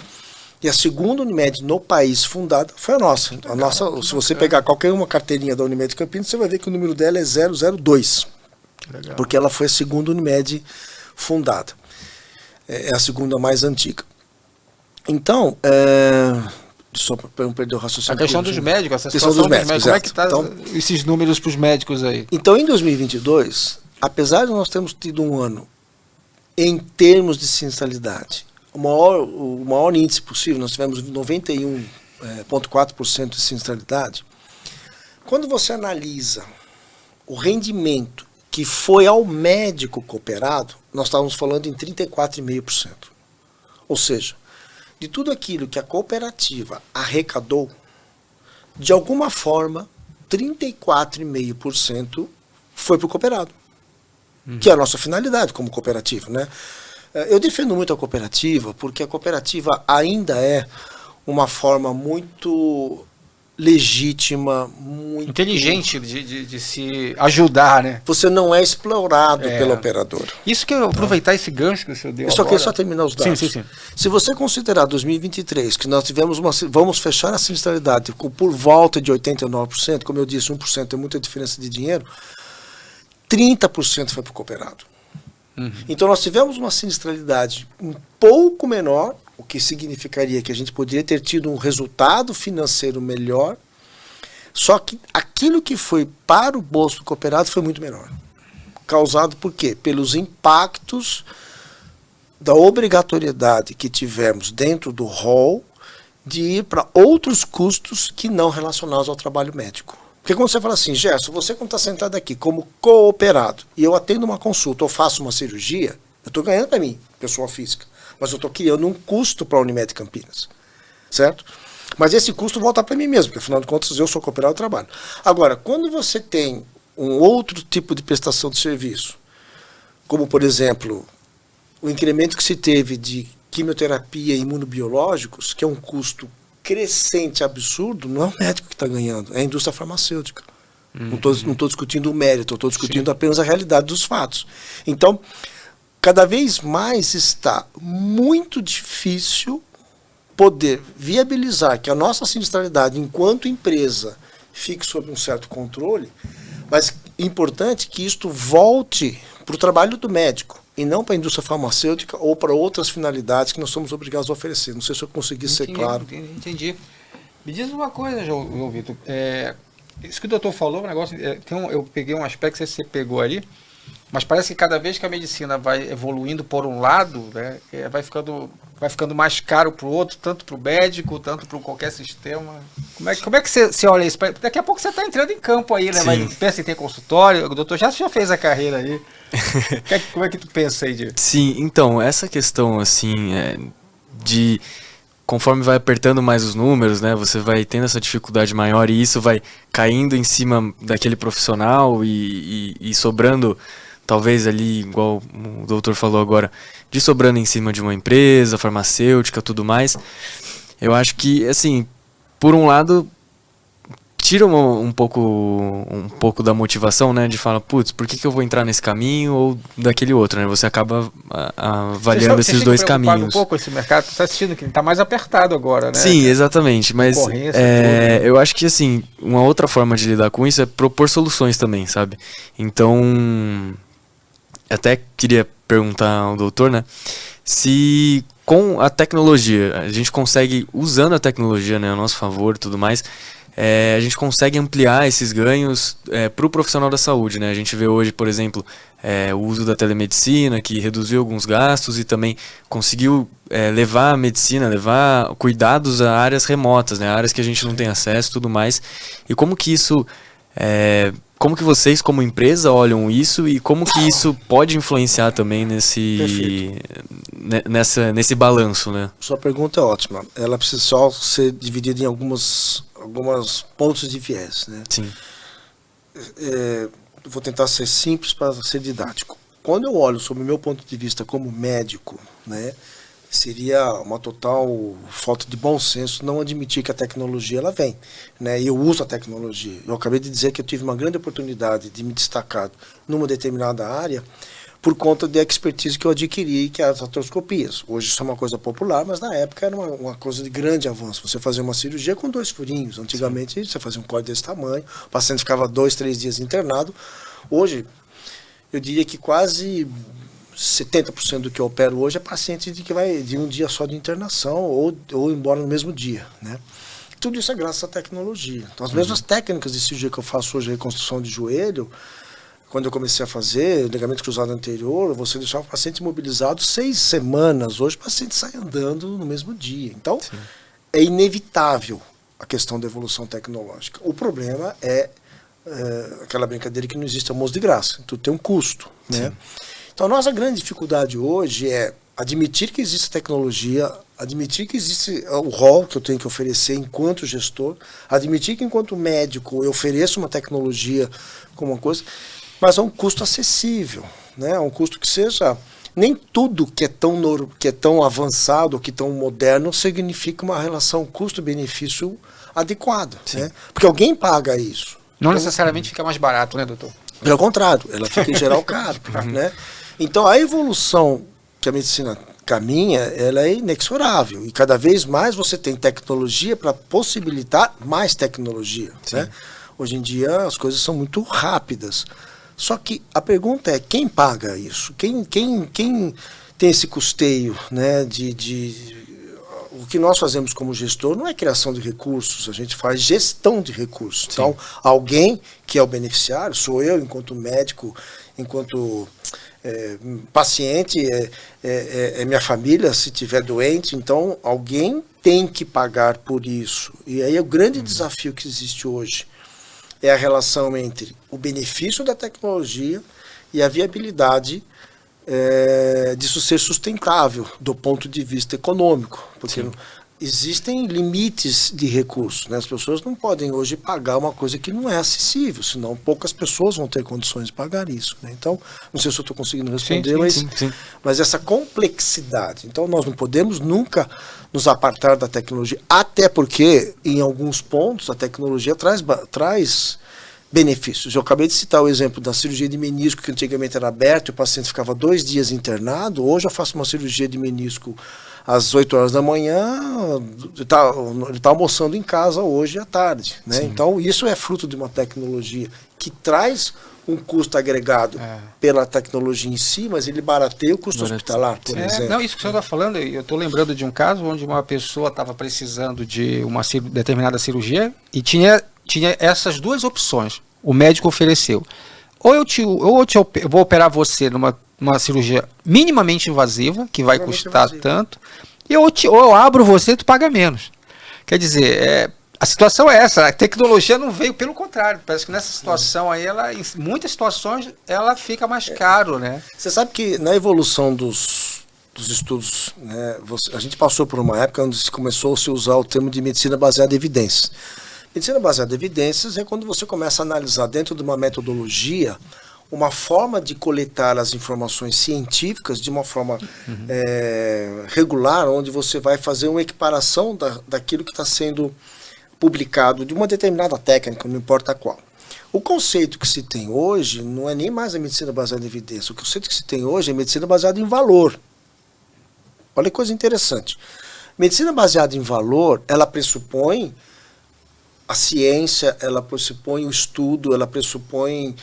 e a segunda Unimed no país fundada foi a nossa. A nossa, se você pegar qualquer uma carteirinha da Unimed Campinas, você vai ver que o número dela é 002, porque ela foi a segunda Unimed fundada. É a segunda mais antiga. Então, só para não perder o raciocínio. A questão dos médicos, essa questão situação dos médicos, como é que está então, esses números para os médicos aí? Então, em 2022, apesar de nós termos tido um ano, em termos de sinistralidade, o maior índice possível, nós tivemos 91,4% de sinistralidade, quando você analisa o rendimento que foi ao médico cooperado, nós estávamos falando em 34,5%. Ou seja, de tudo aquilo que a cooperativa arrecadou, de alguma forma, 34,5% foi para o cooperado, que é a nossa finalidade como cooperativa, né? Eu defendo muito a cooperativa, porque a cooperativa ainda é uma forma muito legítima, muito inteligente de se ajudar, né? Você não é explorado pela operadora. Isso que eu aproveitar esse gancho que o senhor deu eu só queria só terminar os dados. Sim. Se você considerar 2023, que nós tivemos vamos fechar a sinistralidade por volta de 89%, como eu disse, 1% é muita diferença de dinheiro, 30% foi para o cooperado. Então nós tivemos uma sinistralidade um pouco menor, o que significaria que a gente poderia ter tido um resultado financeiro melhor, só que aquilo que foi para o bolso do cooperado foi muito menor. Causado por quê? Pelos impactos da obrigatoriedade que tivemos dentro do rol de ir para outros custos que não relacionados ao trabalho médico. Porque quando você fala assim, Gerson, você quando está sentado aqui como cooperado e eu atendo uma consulta ou faço uma cirurgia, eu estou ganhando para mim, pessoa física, mas eu estou criando um custo para a Unimed Campinas, certo? Mas esse custo volta para mim mesmo, porque afinal de contas eu sou cooperado e trabalho. Agora, quando você tem um outro tipo de prestação de serviço, como por exemplo, o incremento que se teve de quimioterapia e imunobiológicos, que é um custo crescente, absurdo, não é o médico que está ganhando, é a indústria farmacêutica. Não estou discutindo o mérito, estou discutindo apenas a realidade dos fatos. Então, cada vez mais está muito difícil poder viabilizar que a nossa sinistralidade, enquanto empresa, fique sob um certo controle, mas é importante que isto volte para o trabalho do médico e não para a indústria farmacêutica ou para outras finalidades que nós somos obrigados a oferecer. Não sei se eu consegui ser claro. Entendi. Me diz uma coisa, João Vitor. Isso que o doutor falou, o negócio, eu peguei um aspecto que você pegou ali, mas parece que cada vez que a medicina vai evoluindo por um lado, né, vai ficando mais caro para o outro, tanto para o médico, tanto para qualquer sistema. Como é que você olha isso? Daqui a pouco você está entrando em campo aí, né? Mas pensa em ter consultório, o doutor já fez a carreira aí. Como é que tu pensa aí, Diego? Sim, então, essa questão, assim, de conforme vai apertando mais os números, né, você vai tendo essa dificuldade maior e isso vai caindo em cima daquele profissional e sobrando, talvez ali, igual o doutor falou agora, de sobrando em cima de uma empresa, farmacêutica, tudo mais. Eu acho que, assim, por um lado, tira um pouco da motivação, né, de falar, putz, por que eu vou entrar nesse caminho ou daquele outro, né? Você acaba avaliando esses dois caminhos. Um pouco esse mercado, você está assistindo que ele está mais apertado agora, né? Sim, exatamente, mas eu acho que, assim, uma outra forma de lidar com isso é propor soluções também, sabe? Então, até queria perguntar ao doutor, né, se com a tecnologia, a gente consegue, usando a tecnologia, né, a nosso favor e tudo mais, a gente consegue ampliar esses ganhos para o profissional da saúde, né? A gente vê hoje, por exemplo, o uso da telemedicina, que reduziu alguns gastos e também conseguiu levar a medicina, levar cuidados a áreas remotas, né? Áreas que a gente não tem acesso e tudo mais. E como que isso... como que vocês, como empresa, olham isso e como que isso pode influenciar também nesse balanço, né? Sua pergunta é ótima. Ela precisa só ser dividida em alguns pontos de viés, né? Sim. Vou tentar ser simples para ser didático. Quando eu olho sob o meu ponto de vista como médico, né, seria uma total falta de bom senso não admitir que a tecnologia ela vem, né? E eu uso a tecnologia. Eu acabei de dizer que eu tive uma grande oportunidade de me destacar numa determinada área por conta da expertise que eu adquiri, que é as artroscopias. Hoje isso é uma coisa popular, mas na época era uma coisa de grande avanço. Você fazia uma cirurgia com 2 furinhos. Antigamente você fazia um corte desse tamanho, o paciente ficava 2, 3 dias internado. Hoje, eu diria que quase 70% do que eu opero hoje é paciente que vai de um dia só de internação ou embora no mesmo dia, né? Tudo isso é graças à tecnologia. Então, as mesmas técnicas de cirurgia que eu faço hoje, reconstrução de joelho, quando eu comecei a fazer ligamento cruzado anterior, você deixava o paciente imobilizado 6 semanas. Hoje o paciente sai andando no mesmo dia. Então, sim, é inevitável a questão da evolução tecnológica. O problema é aquela brincadeira que não existe almoço de graça. Tudo tem um custo, né? Então, a nossa grande dificuldade hoje é admitir que existe tecnologia, admitir que existe o rol que eu tenho que oferecer enquanto gestor, admitir que enquanto médico eu ofereço uma tecnologia como uma coisa, mas a um custo acessível, né? Um custo que seja... Nem tudo que é tão avançado, que é tão moderno, significa uma relação custo-benefício adequada, né? Porque alguém paga isso. Não necessariamente fica mais barato, né, doutor? Pelo contrário, ela fica em geral caro, né? Então a evolução que a medicina caminha, ela é inexorável. E cada vez mais você tem tecnologia para possibilitar mais tecnologia, né? Hoje em dia as coisas são muito rápidas. Só que a pergunta é, quem paga isso? Quem tem esse custeio, né, o que nós fazemos como gestor não é criação de recursos, a gente faz gestão de recursos. Sim. Então, alguém que é o beneficiário, sou eu, enquanto médico, enquanto paciente, é minha família, se tiver doente, então alguém tem que pagar por isso. E aí é o grande desafio que existe hoje. É a relação entre o benefício da tecnologia e a viabilidade disso ser sustentável do ponto de vista econômico. Porque existem limites de recursos, né? As pessoas não podem hoje pagar uma coisa que não é acessível, senão poucas pessoas vão ter condições de pagar isso, né? Então, não sei se eu estou conseguindo responder, mas essa complexidade. Então, nós não podemos nunca nos apartar da tecnologia, até porque, em alguns pontos, a tecnologia traz benefícios. Eu acabei de citar o exemplo da cirurgia de menisco, que antigamente era aberta e o paciente ficava 2 dias internado. Hoje eu faço uma cirurgia de menisco às 8 horas da manhã, ele tá almoçando em casa hoje à tarde, né? Então isso é fruto de uma tecnologia que traz um custo agregado pela tecnologia em si, mas ele barateia o custo hospitalar, por exemplo. Não, isso que o senhor está falando, eu estou lembrando de um caso onde uma pessoa estava precisando de uma determinada cirurgia e tinha essas 2 opções. O médico ofereceu. Ou eu vou operar você numa cirurgia minimamente invasiva, que vai custar tanto, ou eu abro você e tu paga menos. Quer dizer, a situação é essa, a tecnologia não veio, pelo contrário, parece que nessa situação aí, em muitas situações, ela fica mais caro, né? Você sabe que na evolução dos estudos, né, a gente passou por uma época onde se começou a se usar o termo de medicina baseada em evidências. Medicina baseada em evidências é quando você começa a analisar dentro de uma metodologia uma forma de coletar as informações científicas de uma forma regular, onde você vai fazer uma equiparação daquilo que está sendo publicado de uma determinada técnica, não importa qual. O conceito que se tem hoje não é nem mais a medicina baseada em evidência. O conceito que se tem hoje é medicina baseada em valor. Olha que coisa interessante. Medicina baseada em valor, ela pressupõe a ciência, ela pressupõe o estudo, ela pressupõe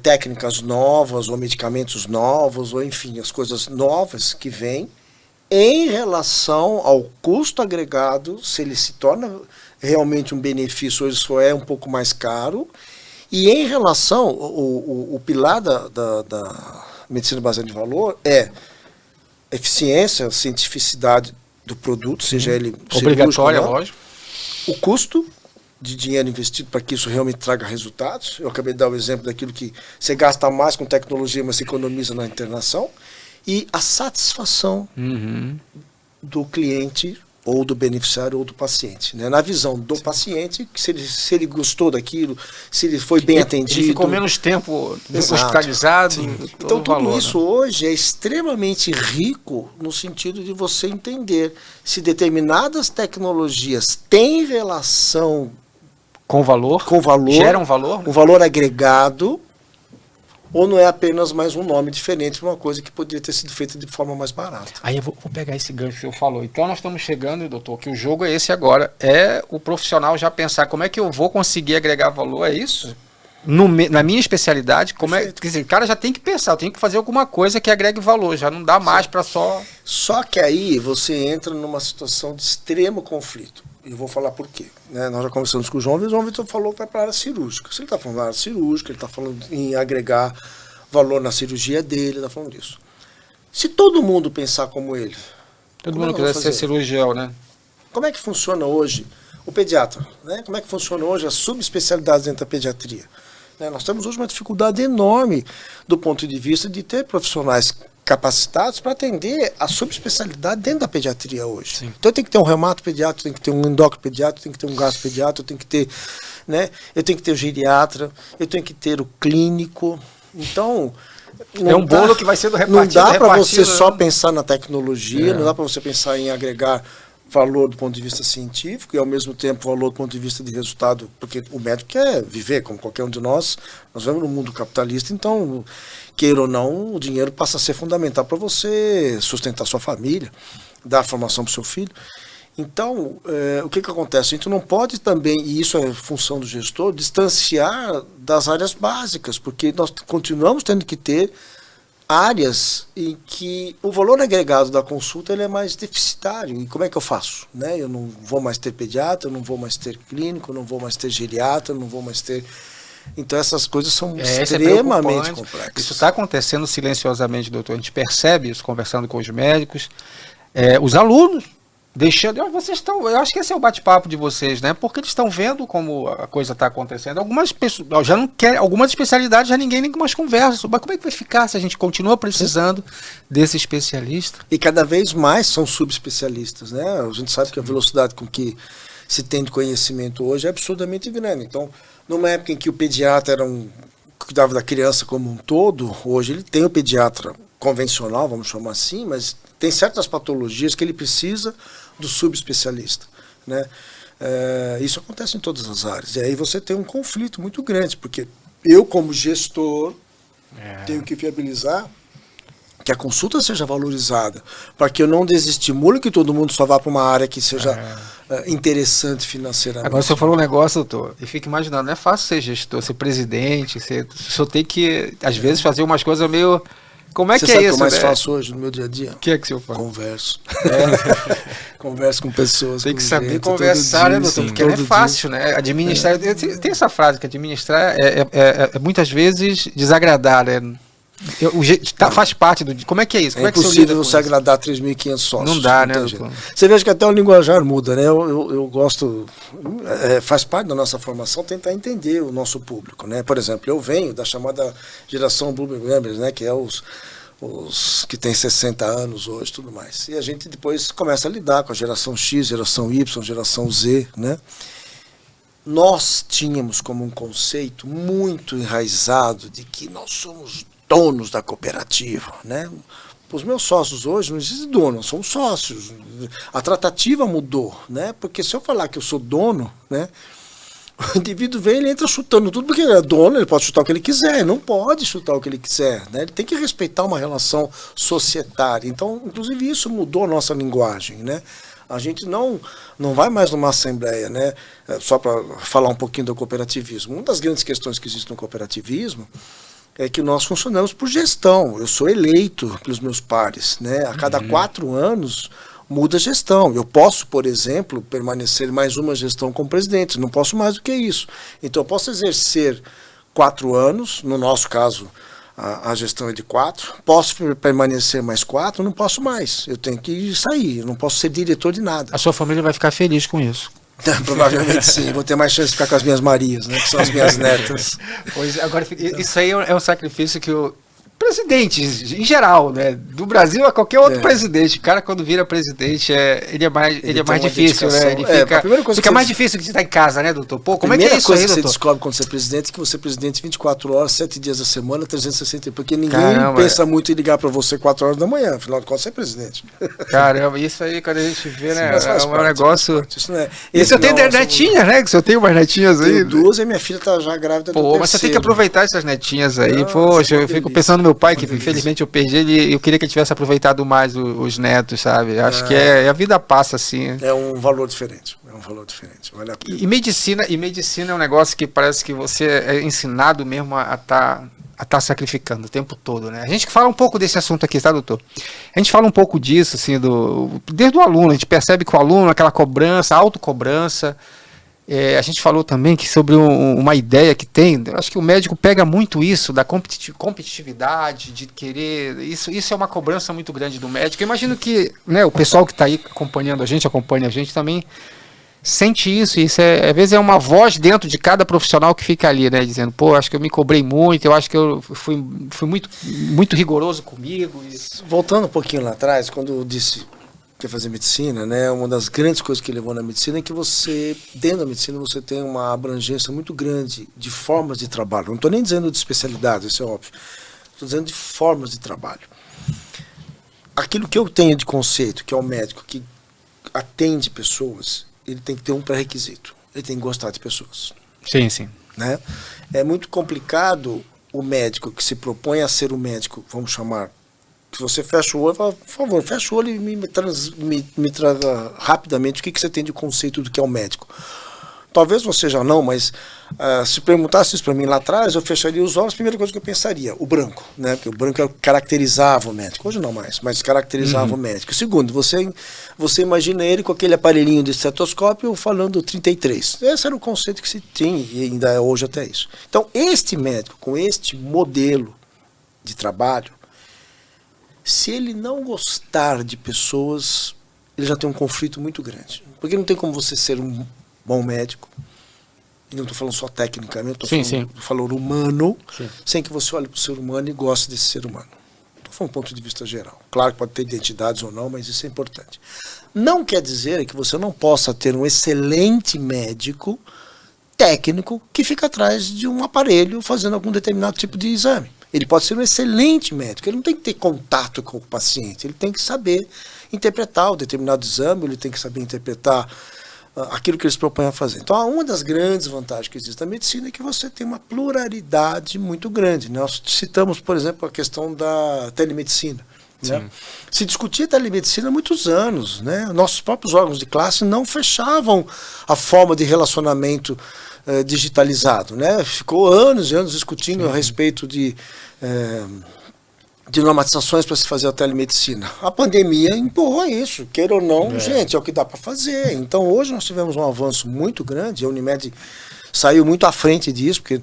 técnicas novas, ou medicamentos novos, ou enfim, as coisas novas que vêm em relação ao custo agregado, se ele se torna realmente um benefício, hoje só é um pouco mais caro, e em relação, o pilar da medicina baseada em valor é eficiência, cientificidade do produto, seja ele obrigatória, lógico. O custo de dinheiro investido para que isso realmente traga resultados. Eu acabei de dar o exemplo daquilo que você gasta mais com tecnologia, mas se economiza na internação. E a satisfação do cliente, ou do beneficiário, ou do paciente. Né? Na visão do paciente, que se ele gostou daquilo, se ele foi bem atendido. Ele ficou menos tempo hospitalizado. Então tudo isso hoje é extremamente rico no sentido de você entender se determinadas tecnologias têm relação com valor, geram valor, um valor agregado, ou não é apenas mais um nome diferente para uma coisa que poderia ter sido feita de forma mais barata. Aí eu vou pegar esse gancho que você falou. Então nós estamos chegando, doutor, que o jogo é esse agora. É o profissional já pensar como é que eu vou conseguir agregar valor, é isso? Na minha especialidade, quer dizer, o cara já tem que pensar, eu tenho que fazer alguma coisa que agregue valor, já não dá mais para só... Só que aí você entra numa situação de extremo conflito. E eu vou falar por quê. Né? Nós já conversamos com o João Vitor falou que vai para a área cirúrgica. Se ele está falando da área cirúrgica, ele está falando em agregar valor na cirurgia dele, ele está falando disso. Se todo mundo pensar como ele... Todo mundo quiser ser cirurgião, né? Como é que funciona hoje o pediatra? Né? Como é que funciona hoje as subespecialidades dentro da pediatria? Né? Nós temos hoje uma dificuldade enorme do ponto de vista de ter profissionais capacitados para atender a subespecialidade dentro da pediatria hoje. Sim. Então tem que ter um reumato pediatra, tem que ter um endócrino pediatra, tem que ter um gastro pediatra, tem que ter, né, eu tenho que ter o geriatra, eu tenho que ter o clínico. Então é um bolo que vai sendo repartido. Não dá para você só pensar na tecnologia, não dá para você pensar em agregar valor do ponto de vista científico e ao mesmo tempo valor do ponto de vista de resultado, porque o médico quer viver como qualquer um de nós. Nós vivemos num mundo capitalista, então, queira ou não, o dinheiro passa a ser fundamental para você sustentar sua família, dar formação para o seu filho. Então, o que acontece? A gente não pode também, e isso é função do gestor, distanciar das áreas básicas, porque nós continuamos tendo que ter áreas em que o valor agregado da consulta ele é mais deficitário. E como é que eu faço? Né? Eu não vou mais ter pediatra, eu não vou mais ter clínico, eu não vou mais ter geriatra, eu não vou mais ter... Então essas coisas são extremamente complexas. Isso está acontecendo silenciosamente, doutor. A gente percebe isso conversando com os médicos. Os alunos deixando... Vocês estão, eu acho que esse é o bate-papo de vocês, né? Porque eles estão vendo como a coisa está acontecendo. Algumas pessoas já não querem, algumas especialidades já ninguém nem mais conversa. Mas como é que vai ficar se a gente continua precisando desse especialista? E cada vez mais são subespecialistas, né? A gente sabe que a velocidade com que se tem de conhecimento hoje é absurdamente grande. Então, numa época em que o pediatra cuidava da criança como um todo, hoje ele tem o pediatra convencional, vamos chamar assim, mas tem certas patologias que ele precisa do subespecialista, né? Isso acontece em todas as áreas. E aí você tem um conflito muito grande, porque eu, como gestor, tenho que viabilizar que a consulta seja valorizada, para que eu não desestimule que todo mundo só vá para uma área que seja interessante financeiramente. Agora você falou um negócio, doutor, e fica imaginando, não é fácil ser gestor, ser presidente, você só tem que, às vezes, fazer umas coisas meio... Como é que é isso? Você sabe o que eu mais faço hoje no meu dia a dia? O que é que você faz? Converso. Converso com pessoas. Tem que saber conversar, né, doutor? Porque não é fácil, né? Administrar. Tem essa frase que administrar é muitas vezes desagradar, né? Faz parte do... Como é que é isso? Como é impossível você agradar 3.500 sócios. Não dá, né? Você vê que até o linguajar muda, né? Eu gosto... faz parte da nossa formação tentar entender o nosso público, né? Por exemplo, eu venho da chamada geração Blue Members, né? Que é os os que têm 60 anos hoje, tudo mais. E a gente depois começa a lidar com a geração X, geração Y, geração Z, né? Nós tínhamos como um conceito muito enraizado de que nós somos donos da cooperativa, né? Os meus sócios hoje não existem donos, são sócios. A tratativa mudou, né? Porque se eu falar que eu sou dono, né? O indivíduo vem, ele entra chutando tudo, porque ele é dono, ele pode chutar o que ele quiser, ele não pode chutar o que ele quiser, né? Ele tem que respeitar uma relação societária. Então, inclusive, isso mudou a nossa linguagem, né? A gente não vai mais numa assembleia, né? Só para falar um pouquinho do cooperativismo. Uma das grandes questões que existe no cooperativismo é que nós funcionamos por gestão. Eu sou eleito pelos meus pares, né? A cada 4 anos muda a gestão. Eu posso, por exemplo, permanecer mais uma gestão como presidente. Não posso mais do que isso. Então, eu posso exercer 4 anos, no nosso caso, a gestão é de 4. Posso permanecer mais 4, não posso mais. Eu tenho que sair, eu não posso ser diretor de nada. A sua família vai ficar feliz com isso. Provavelmente sim, vou ter mais chance de ficar com as minhas Marias, né, que são as minhas netas. Pois, agora, isso aí é um sacrifício que o presidentes, em geral, né, do Brasil a qualquer outro presidente, o cara quando vira presidente, ele é mais difícil, né? Ele fica mais difícil que você estar em casa, né, doutor? Pô, como é que é isso aí, doutor? A primeira coisa que você descobre quando você é presidente é que você é presidente 24 horas, 7 dias da semana, 360, porque ninguém pensa muito em ligar para você 4 horas da manhã, afinal de contas você é presidente. Caramba, isso aí quando a gente vê, né, é um negócio... E você tem netinhas, né, que você tem umas netinhas aí? Tenho 2 e minha filha tá já grávida do terceiro. Pô, mas você tem que aproveitar essas netinhas aí, poxa, eu fico pensando no meu pai, que infelizmente eu perdi ele, eu queria que ele tivesse aproveitado mais os netos, sabe? Acho que a vida passa assim. É um valor diferente, vale a pena. E medicina é um negócio que parece que você é ensinado mesmo a tá sacrificando o tempo todo, né? A gente fala um pouco desse assunto aqui, tá, doutor? A gente fala um pouco disso, assim, desde o aluno, a gente percebe que o aluno, aquela cobrança, autocobrança. A gente falou também que sobre uma ideia que tem, eu acho que o médico pega muito isso da competitividade, de querer, isso é uma cobrança muito grande do médico. Eu imagino que, né, o pessoal que está aí acompanha a gente também sente isso, e isso às vezes é uma voz dentro de cada profissional que fica ali, né, dizendo, pô, acho que eu me cobrei muito, eu acho que eu fui muito, muito rigoroso comigo. Voltando um pouquinho lá atrás, quando eu disse que fazer medicina, né? Uma das grandes coisas que levou na medicina é que você, dentro da medicina, você tem uma abrangência muito grande de formas de trabalho. Não estou nem dizendo de especialidade, isso é óbvio. Estou dizendo de formas de trabalho. Aquilo que eu tenho de conceito, que é o médico que atende pessoas, ele tem que ter um pré-requisito. Ele tem que gostar de pessoas. Sim, sim. Né? É muito complicado o médico que se propõe a ser o médico, vamos chamar, se você fecha o olho, fala, por favor, fecha o olho e me traga rapidamente o que você tem de conceito do que é um médico. Talvez você já não, mas se perguntasse isso para mim lá atrás, eu fecharia os olhos, a primeira coisa que eu pensaria, o branco, né? Porque o branco caracterizava o médico, hoje não mais, mas caracterizava o médico. Segundo, você imagina ele com aquele aparelhinho de estetoscópio falando 33. Esse era o conceito que se tinha, e ainda é hoje até isso. Então, este médico, com este modelo de trabalho, se ele não gostar de pessoas, ele já tem um conflito muito grande. Porque não tem como você ser um bom médico, e não estou falando só tecnicamente, estou falando humano, sem que você olhe para o ser humano e goste desse ser humano. Estou falando do ponto de vista geral. Claro que pode ter identidades ou não, mas isso é importante. Não quer dizer que você não possa ter um excelente médico técnico que fica atrás de um aparelho fazendo algum determinado tipo de exame. Ele pode ser um excelente médico, ele não tem que ter contato com o paciente, ele tem que saber interpretar o determinado exame, ele tem que saber interpretar aquilo que eles propõem a fazer. Então, uma das grandes vantagens que existe na medicina é que você tem uma pluralidade muito grande. Nós citamos, por exemplo, a questão da telemedicina. Né? Se discutia telemedicina há muitos anos. Né? Nossos próprios órgãos de classe não fechavam a forma de relacionamento digitalizado. Né? Ficou anos e anos discutindo a respeito de normatizações para se fazer a telemedicina. A pandemia empurrou isso, queira ou não, gente, é o que dá para fazer. Então, hoje nós tivemos um avanço muito grande, a Unimed saiu muito à frente disso, porque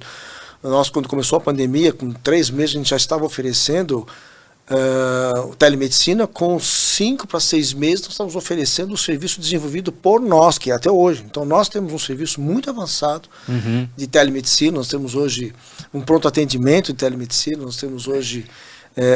nós, quando começou a pandemia, com 3 meses, a gente já estava oferecendo telemedicina, com 5 para 6 meses, nós estamos oferecendo o serviço desenvolvido por nós, que é até hoje. Então, nós temos um serviço muito avançado de telemedicina, nós temos hoje um pronto atendimento de telemedicina, nós temos hoje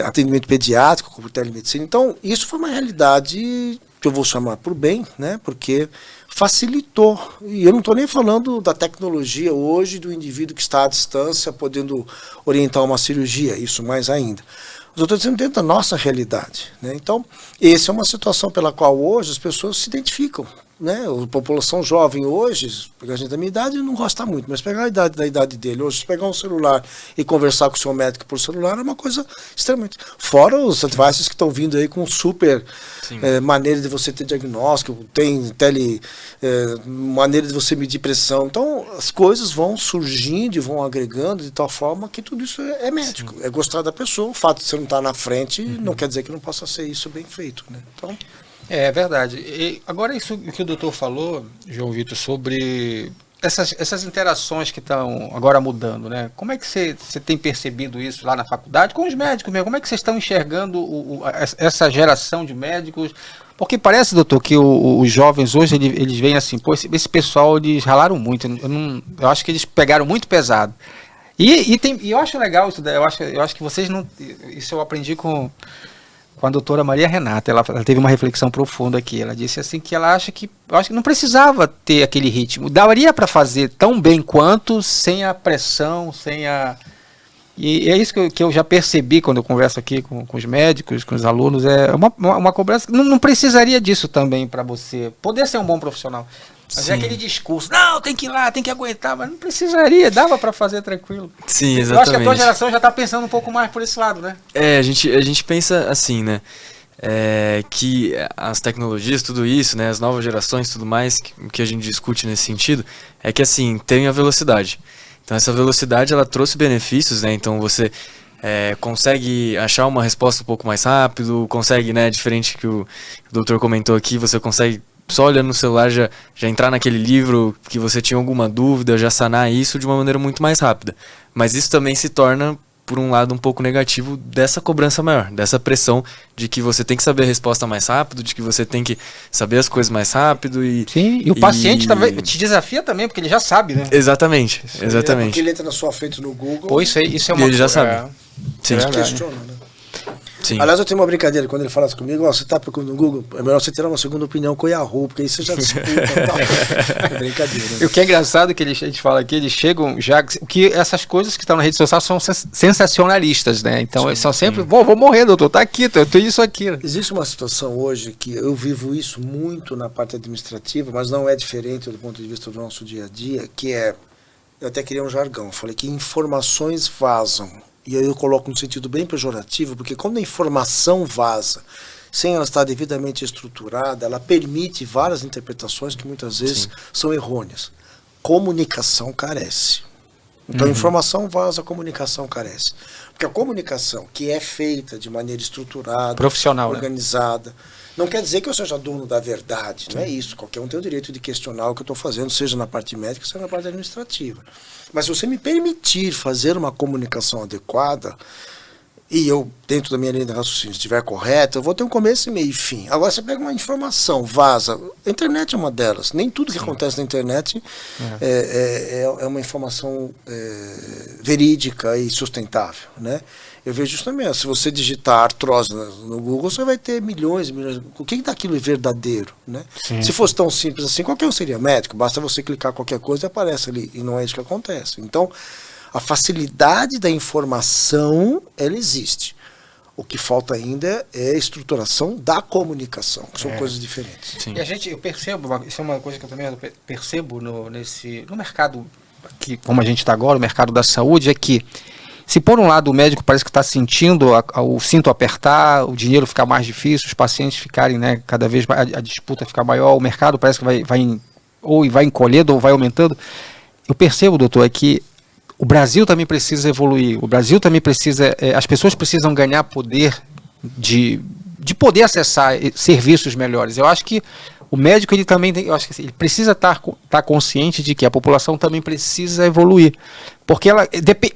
atendimento pediátrico, como telemedicina. Então, isso foi uma realidade que eu vou chamar por bem, né? Porque facilitou. E eu não estou nem falando da tecnologia hoje, do indivíduo que está à distância, podendo orientar uma cirurgia, isso mais ainda. Mas eu estou dizendo dentro da nossa realidade, né? Então, essa é uma situação pela qual hoje as pessoas se identificam, né? A população jovem hoje, pegar a gente da minha idade, não gosta muito, mas pegar a idade da idade dele hoje, se pegar um celular e conversar com o seu médico por celular é uma coisa extremamente... Fora os advices que estão vindo aí com super maneira de você ter diagnóstico, tem maneira de você medir pressão. Então, as coisas vão surgindo e vão agregando de tal forma que tudo isso é médico. Sim. É gostar da pessoa. O fato de você não estar na frente não quer dizer que não possa ser isso bem feito, né? Então... É verdade. E agora isso que o doutor falou, João Vitor, sobre essas interações que estão agora mudando, né? Como é que você tem percebido isso lá na faculdade, com os médicos mesmo? Como é que vocês estão enxergando essa geração de médicos? Porque parece, doutor, que os jovens hoje, eles veem assim, pô, esse pessoal, eles ralaram muito. Eu acho que eles pegaram muito pesado. E eu acho legal isso, eu acho que vocês não... Isso eu aprendi com a doutora Maria Renata. Ela teve uma reflexão profunda aqui. Ela disse assim que ela acha que, eu acho que não precisava ter aquele ritmo. Daria para fazer tão bem quanto, sem a pressão, sem a... E é isso que eu já percebi quando eu converso aqui com os médicos, com os alunos. É uma cobrança. Não precisaria disso também para você poder ser um bom profissional. Mas é aquele discurso, não, tem que ir lá, tem que aguentar, mas não precisaria, dava para fazer tranquilo. Sim, exatamente. Eu acho que a tua geração já está pensando um pouco mais por esse lado, né? A gente pensa assim, né? Que as tecnologias, tudo isso, né? As novas gerações, tudo mais, que a gente discute nesse sentido, é que assim, tem a velocidade. Então essa velocidade, ela trouxe benefícios, né? Então você consegue achar uma resposta um pouco mais rápido, consegue, né? Diferente que o doutor comentou aqui, você consegue só olhando no celular já entrar naquele livro que você tinha alguma dúvida, já sanar isso de uma maneira muito mais rápida. Mas isso também se torna, por um lado, um pouco negativo dessa cobrança maior, dessa pressão de que você tem que saber a resposta mais rápido, de que você tem que saber as coisas mais rápido. Sim, e o paciente também te desafia também, porque ele já sabe, né? Exatamente, isso exatamente. Porque ele entra na sua frente no Google. Pô, isso é uma coisa. Ele já sabe. Sim, questiona, né? Sim. Aliás, eu tenho uma brincadeira, quando ele fala assim comigo, você está procurando no Google, é melhor você ter uma segunda opinião com o Yahoo, porque aí você já disputa. É brincadeira. Né? E o que é engraçado é que a gente fala aqui, eles chegam já, que essas coisas que estão na rede social são sensacionalistas, né? Então eles são sempre, vou morrer, doutor, tá aqui, eu tenho isso aqui. Né? Existe uma situação hoje que eu vivo isso muito na parte administrativa, mas não é diferente do ponto de vista do nosso dia a dia, que é, eu até queria um jargão, eu falei que informações vazam. E aí eu coloco no sentido bem pejorativo, porque quando a informação vaza, sem ela estar devidamente estruturada, ela permite várias interpretações que muitas vezes são errôneas. Comunicação carece. Então, informação vaza, comunicação carece. Porque a comunicação que é feita de maneira estruturada, profissional, organizada, né? Não quer dizer que eu seja dono da verdade, não é isso. Qualquer um tem o direito de questionar o que eu estou fazendo, seja na parte médica, seja na parte administrativa. Mas se você me permitir fazer uma comunicação adequada, e eu, dentro da minha linha de raciocínio, estiver correta, eu vou ter um começo, meio e fim. Agora, você pega uma informação, vaza. A internet é uma delas. Nem tudo que acontece na internet é uma informação verídica e sustentável, né? Eu vejo isso também. Se você digitar artrose no Google, você vai ter milhões e milhões. O que daquilo é verdadeiro, né? Se fosse tão simples assim, qualquer um seria médico. Basta você clicar qualquer coisa e aparece ali. E não é isso que acontece. Então, a facilidade da informação, ela existe. O que falta ainda é a estruturação da comunicação, que são coisas diferentes. Sim. E eu percebo, isso é uma coisa que eu também percebo no mercado, que, como a gente está agora, o mercado da saúde, é que se por um lado o médico parece que está sentindo o cinto apertar, o dinheiro ficar mais difícil, os pacientes ficarem, né, cada vez mais, a disputa ficar maior, o mercado parece que vai encolhendo ou vai aumentando. Eu percebo, doutor, é que o Brasil também precisa evoluir, o Brasil também precisa, as pessoas precisam ganhar poder de poder acessar serviços melhores. Eu acho que o médico, ele também tem, eu acho que ele precisa estar consciente de que a população também precisa evoluir, porque ela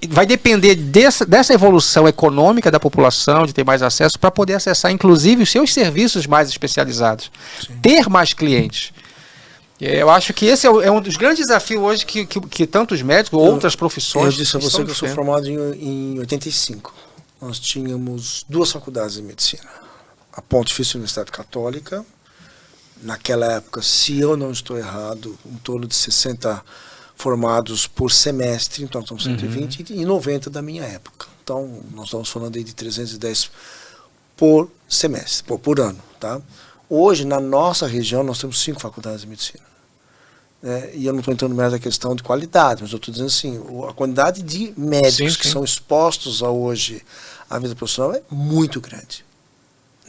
vai depender dessa evolução econômica da população, de ter mais acesso, para poder acessar inclusive os seus serviços mais especializados, ter mais clientes. Eu acho que esse é um dos grandes desafios hoje que tantos médicos ou outras profissões... Eu disse a você que eu sou formado em 85. nós tínhamos 2 faculdades de medicina. A Pontifícia Universidade Católica, naquela época, se eu não estou errado, em torno de 60 formados por semestre, então estamos 120, e 90 da minha época. Então, nós estamos falando aí de 310 por semestre, por ano. Tá? Hoje, na nossa região, nós temos 5 faculdades de medicina. E eu não estou entrando mais na questão de qualidade, mas eu estou dizendo assim, a quantidade de médicos que são expostos hoje à vida profissional é muito grande.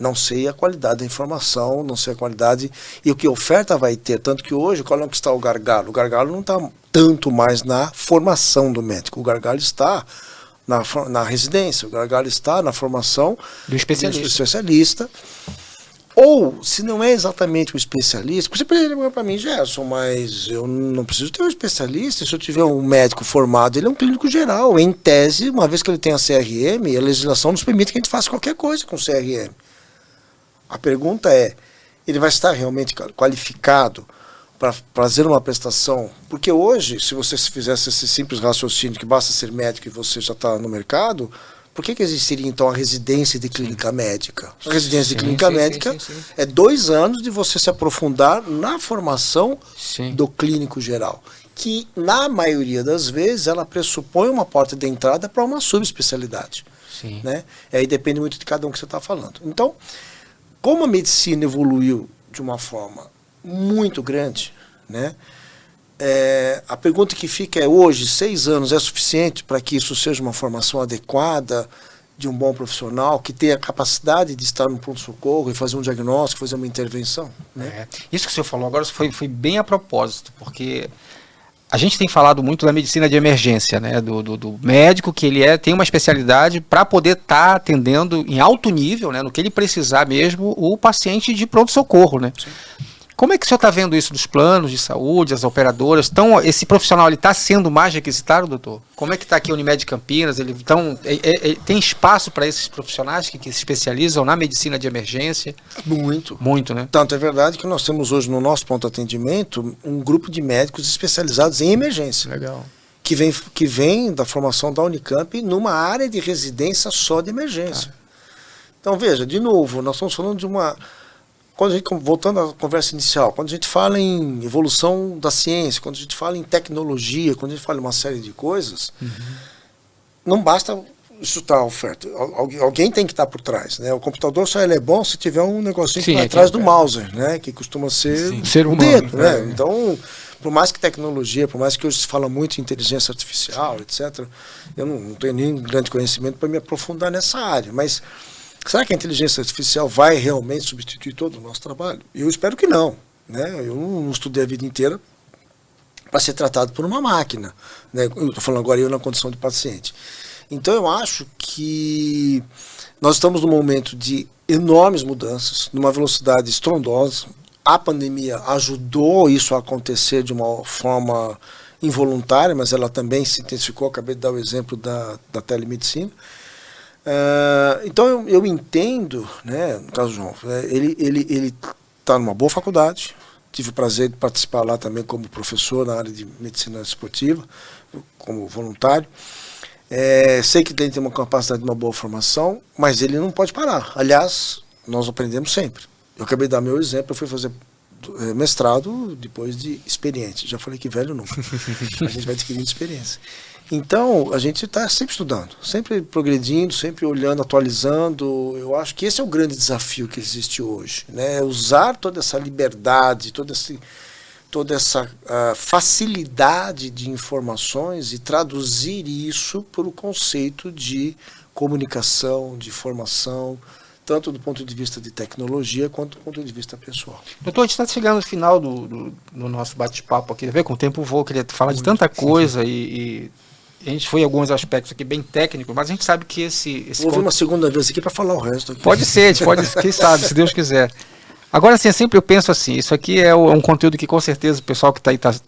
Não sei a qualidade da informação, não sei a qualidade e o que a oferta vai ter. Tanto que hoje, qual é o que está o gargalo? O gargalo não está tanto mais na formação do médico. O gargalo está na residência, o gargalo está na formação do especialista. Ou, se não é exatamente um especialista, você pergunta para mim, Gerson, mas eu não preciso ter um especialista. Se eu tiver um médico formado, ele é um clínico geral. Em tese, uma vez que ele tem a CRM, a legislação nos permite que a gente faça qualquer coisa com o CRM. A pergunta é, ele vai estar realmente qualificado para fazer uma prestação? Porque hoje, se você fizesse esse simples raciocínio que basta ser médico e você já está no mercado, por que existiria então a residência de clínica médica? A residência de clínica médica é 2 anos de você se aprofundar na formação do clínico geral, que na maioria das vezes ela pressupõe uma porta de entrada para uma subespecialidade. Né? Aí depende muito de cada um que você está falando. Então, como a medicina evoluiu de uma forma muito grande, né? A pergunta que fica é, hoje, 6 anos é suficiente para que isso seja uma formação adequada de um bom profissional, que tenha a capacidade de estar no pronto-socorro e fazer um diagnóstico, fazer uma intervenção? Né? Isso que o senhor falou agora foi bem a propósito, porque a gente tem falado muito da medicina de emergência, né? Do médico que ele tem uma especialidade para poder estar atendendo em alto nível, né? No que ele precisar mesmo, o paciente de pronto-socorro, né? Sim. Como é que o senhor está vendo isso dos planos de saúde, as operadoras? Esse profissional está sendo mais requisitado, doutor? Como é que está aqui a Unimed Campinas? Tem espaço para esses profissionais que se especializam na medicina de emergência? Muito. Muito, né? Tanto é verdade que nós temos hoje no nosso ponto de atendimento um grupo de médicos especializados em emergência. Legal. Que vem da formação da Unicamp numa área de residência só de emergência. Então, veja, de novo, nós estamos falando de uma... voltando à conversa inicial, quando a gente fala em evolução da ciência, quando a gente fala em tecnologia, quando a gente fala em uma série de coisas, não basta chutar a oferta. Alguém tem que estar por trás. Né? O computador só é bom se tiver um negocinho por atrás do mouse, né? Que costuma ser ser humano. Dedo, né? Então, por mais que tecnologia, por mais que hoje se fala muito em inteligência artificial, etc., eu não tenho nenhum grande conhecimento para me aprofundar nessa área, mas será que a inteligência artificial vai realmente substituir todo o nosso trabalho? Eu espero que não. Né? Eu não estudei a vida inteira para ser tratado por uma máquina. Né? Eu estou falando agora eu na condição de paciente. Então eu acho que nós estamos num momento de enormes mudanças, numa velocidade estrondosa. A pandemia ajudou isso a acontecer de uma forma involuntária, mas ela também se intensificou. Acabei de dar o exemplo da telemedicina. Então eu entendo, né, no caso do João, ele está numa boa faculdade, tive o prazer de participar lá também como professor na área de medicina esportiva, como voluntário. Sei que ele tem uma capacidade de uma boa formação, mas ele não pode parar. Aliás, nós aprendemos sempre. Eu acabei de dar meu exemplo, eu fui fazer mestrado depois de experiente. Já falei que velho nunca. A gente vai adquirindo experiência. Então, a gente está sempre estudando, sempre progredindo, sempre olhando, atualizando. Eu acho que esse é o grande desafio que existe hoje, né? Usar toda essa liberdade, toda essa facilidade de informações e traduzir isso para o conceito de comunicação, de formação, tanto do ponto de vista de tecnologia quanto do ponto de vista pessoal. Doutor, a gente está chegando no final do nosso bate-papo aqui, com o tempo voa, eu queria falar de tanta coisa e a gente foi em alguns aspectos aqui bem técnicos, mas a gente sabe que Vou vir uma segunda vez aqui para falar o resto. Aqui. Pode ser, quem sabe, se Deus quiser. Agora, assim, sempre eu penso assim, isso aqui é um conteúdo que com certeza o pessoal que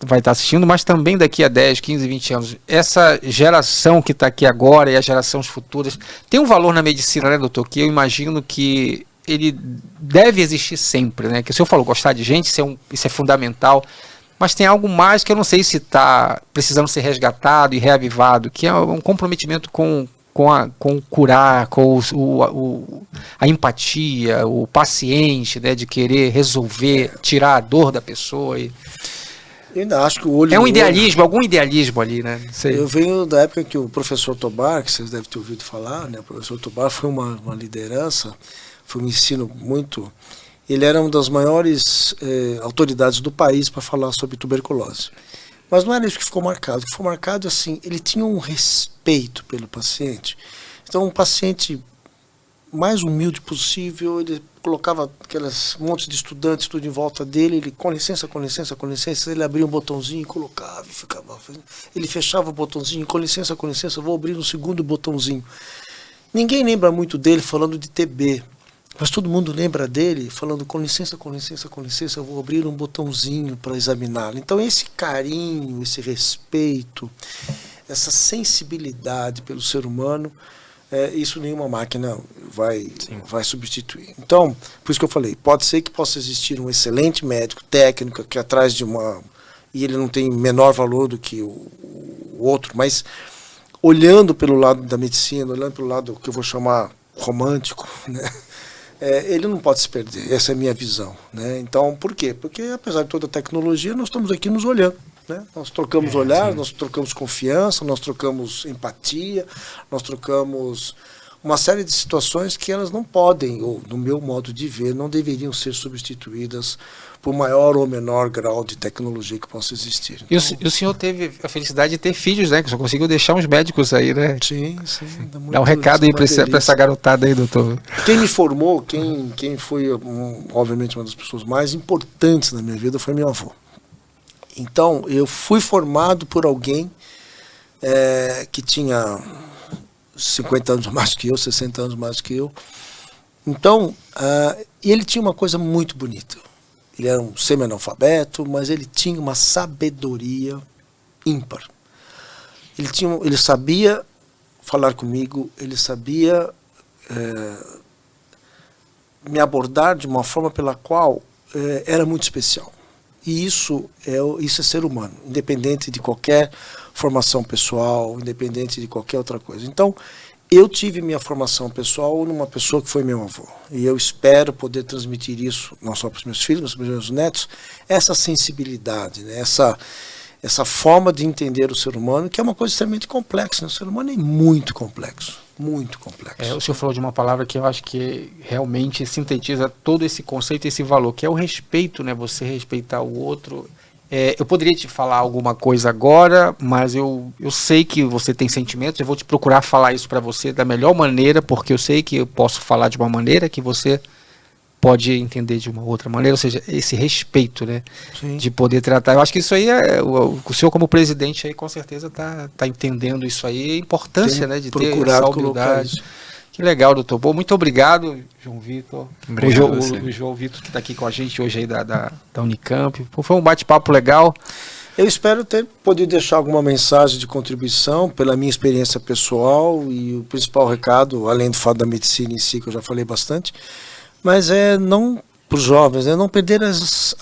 vai estar assistindo, mas também daqui a 10, 15, 20 anos, essa geração que está aqui agora e as gerações futuras, tem um valor na medicina, né, doutor, que eu imagino que ele deve existir sempre, né, que o senhor falou, gostar de gente, isso é fundamental, mas tem algo mais que eu não sei se está precisando ser resgatado e reavivado, que é um comprometimento com com curar, com a empatia, o paciente, né, de querer resolver, tirar a dor da pessoa. Eu ainda acho que o olho é um idealismo, algum idealismo ali, né? Não sei. Eu venho da época que o professor Tobar, que vocês devem ter ouvido falar, né? O professor Tobar foi uma liderança, foi um ensino muito... Ele era uma das maiores autoridades do país para falar sobre tuberculose. Mas não era isso que ficou marcado. O que ficou marcado, assim, ele tinha um respeito pelo paciente. Então, um paciente mais humilde possível, ele colocava aquelas montes de estudantes tudo em volta dele, ele, com licença, ele abria um botãozinho e colocava e ficava... Ele fechava o botãozinho, com licença, vou abrir um segundo botãozinho. Ninguém lembra muito dele falando de TB, mas todo mundo lembra dele falando com licença, eu vou abrir um botãozinho para examiná-lo. Então esse carinho, esse respeito, essa sensibilidade pelo ser humano, isso nenhuma máquina vai substituir. Então, por isso que eu falei, pode ser que possa existir um excelente médico, técnico, que atrás de uma... e ele não tem menor valor do que o outro, mas olhando pelo lado da medicina, olhando pelo lado que eu vou chamar romântico, né? Ele não pode se perder, essa é a minha visão, né? Então, por quê? Porque apesar de toda a tecnologia, nós estamos aqui nos olhando, né? Nós trocamos olhar, nós trocamos confiança, nós trocamos empatia, nós trocamos uma série de situações que elas não podem, ou no meu modo de ver, não deveriam ser substituídas por maior ou menor grau de tecnologia que possa existir. Então, e o senhor teve a felicidade de ter filhos, né? Que só conseguiu deixar uns médicos aí, né? Sim. Dá um recado aí para essa garotada aí, doutor. Quem me formou, quem foi, obviamente, uma das pessoas mais importantes na minha vida foi meu avô. Então, eu fui formado por alguém que tinha 50 anos mais que eu, 60 anos mais que eu. Então, e ele tinha uma coisa muito bonita. Ele era um semi-analfabeto, mas ele tinha uma sabedoria ímpar. Ele sabia falar comigo, ele sabia me abordar de uma forma pela qual era muito especial. E isso é ser humano, independente de qualquer formação pessoal, independente de qualquer outra coisa. Então, eu tive minha formação pessoal numa pessoa que foi meu avô. E eu espero poder transmitir isso, não só para os meus filhos, mas para os meus netos, essa sensibilidade, né? Essa forma de entender o ser humano, que é uma coisa extremamente complexa. Né? O ser humano é muito complexo, muito complexo. O senhor falou de uma palavra que eu acho que realmente sintetiza todo esse conceito, esse valor, que é o respeito, né? Você respeitar o outro. Eu poderia te falar alguma coisa agora, mas eu sei que você tem sentimentos, eu vou te procurar falar isso para você da melhor maneira, porque eu sei que eu posso falar de uma maneira que você pode entender de uma outra maneira, ou seja, esse respeito, né? Sim. De poder tratar. Eu acho que isso aí, o senhor como presidente aí com certeza está entendendo isso aí, a importância, né, de ter essa humildade. Que legal, doutor. Bom, muito obrigado, João Vitor. O João Vitor que está aqui com a gente hoje aí da Unicamp. Foi um bate-papo legal. Eu espero ter podido deixar alguma mensagem de contribuição pela minha experiência pessoal e o principal recado, além do fato da medicina em si, que eu já falei bastante, mas não para os jovens, não perder as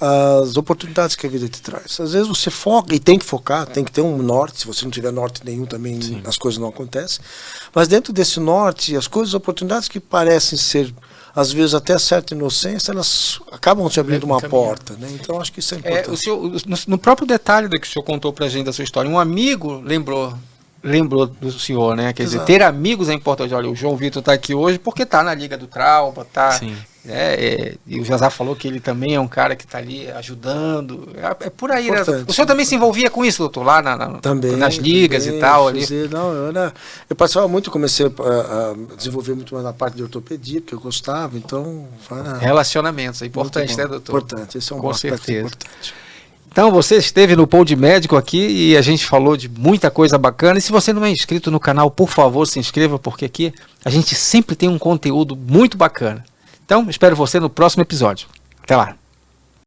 oportunidades que a vida te traz. Às vezes você foca, e tem que focar, tem que ter um norte. Se você não tiver norte nenhum, também Sim. As coisas não acontecem. Mas dentro desse norte, as coisas, oportunidades que parecem ser, às vezes até certa inocência, elas acabam te abrindo uma porta. Né? Então acho que isso é importante. O senhor, no próprio detalhe do que o senhor contou para a gente da sua história, um amigo lembrou do senhor, né? Quer dizer, ter amigos é importante. Olha, o João Vitor está aqui hoje porque está na Liga do Trauma, tá... Sim. E o Jazar falou que ele também é um cara que está ali ajudando. É por aí, né? O senhor também se envolvia com isso, doutor, lá nas ligas e tal? Eu participava muito, comecei a desenvolver muito mais na parte de ortopedia, porque eu gostava, então... Relacionamentos, é importante, né, doutor? Importante, esse é um aspecto importante. Então, você esteve no Pod Médico aqui e a gente falou de muita coisa bacana. E se você não é inscrito no canal, por favor, se inscreva, porque aqui a gente sempre tem um conteúdo muito bacana. Então, espero você no próximo episódio. Até lá!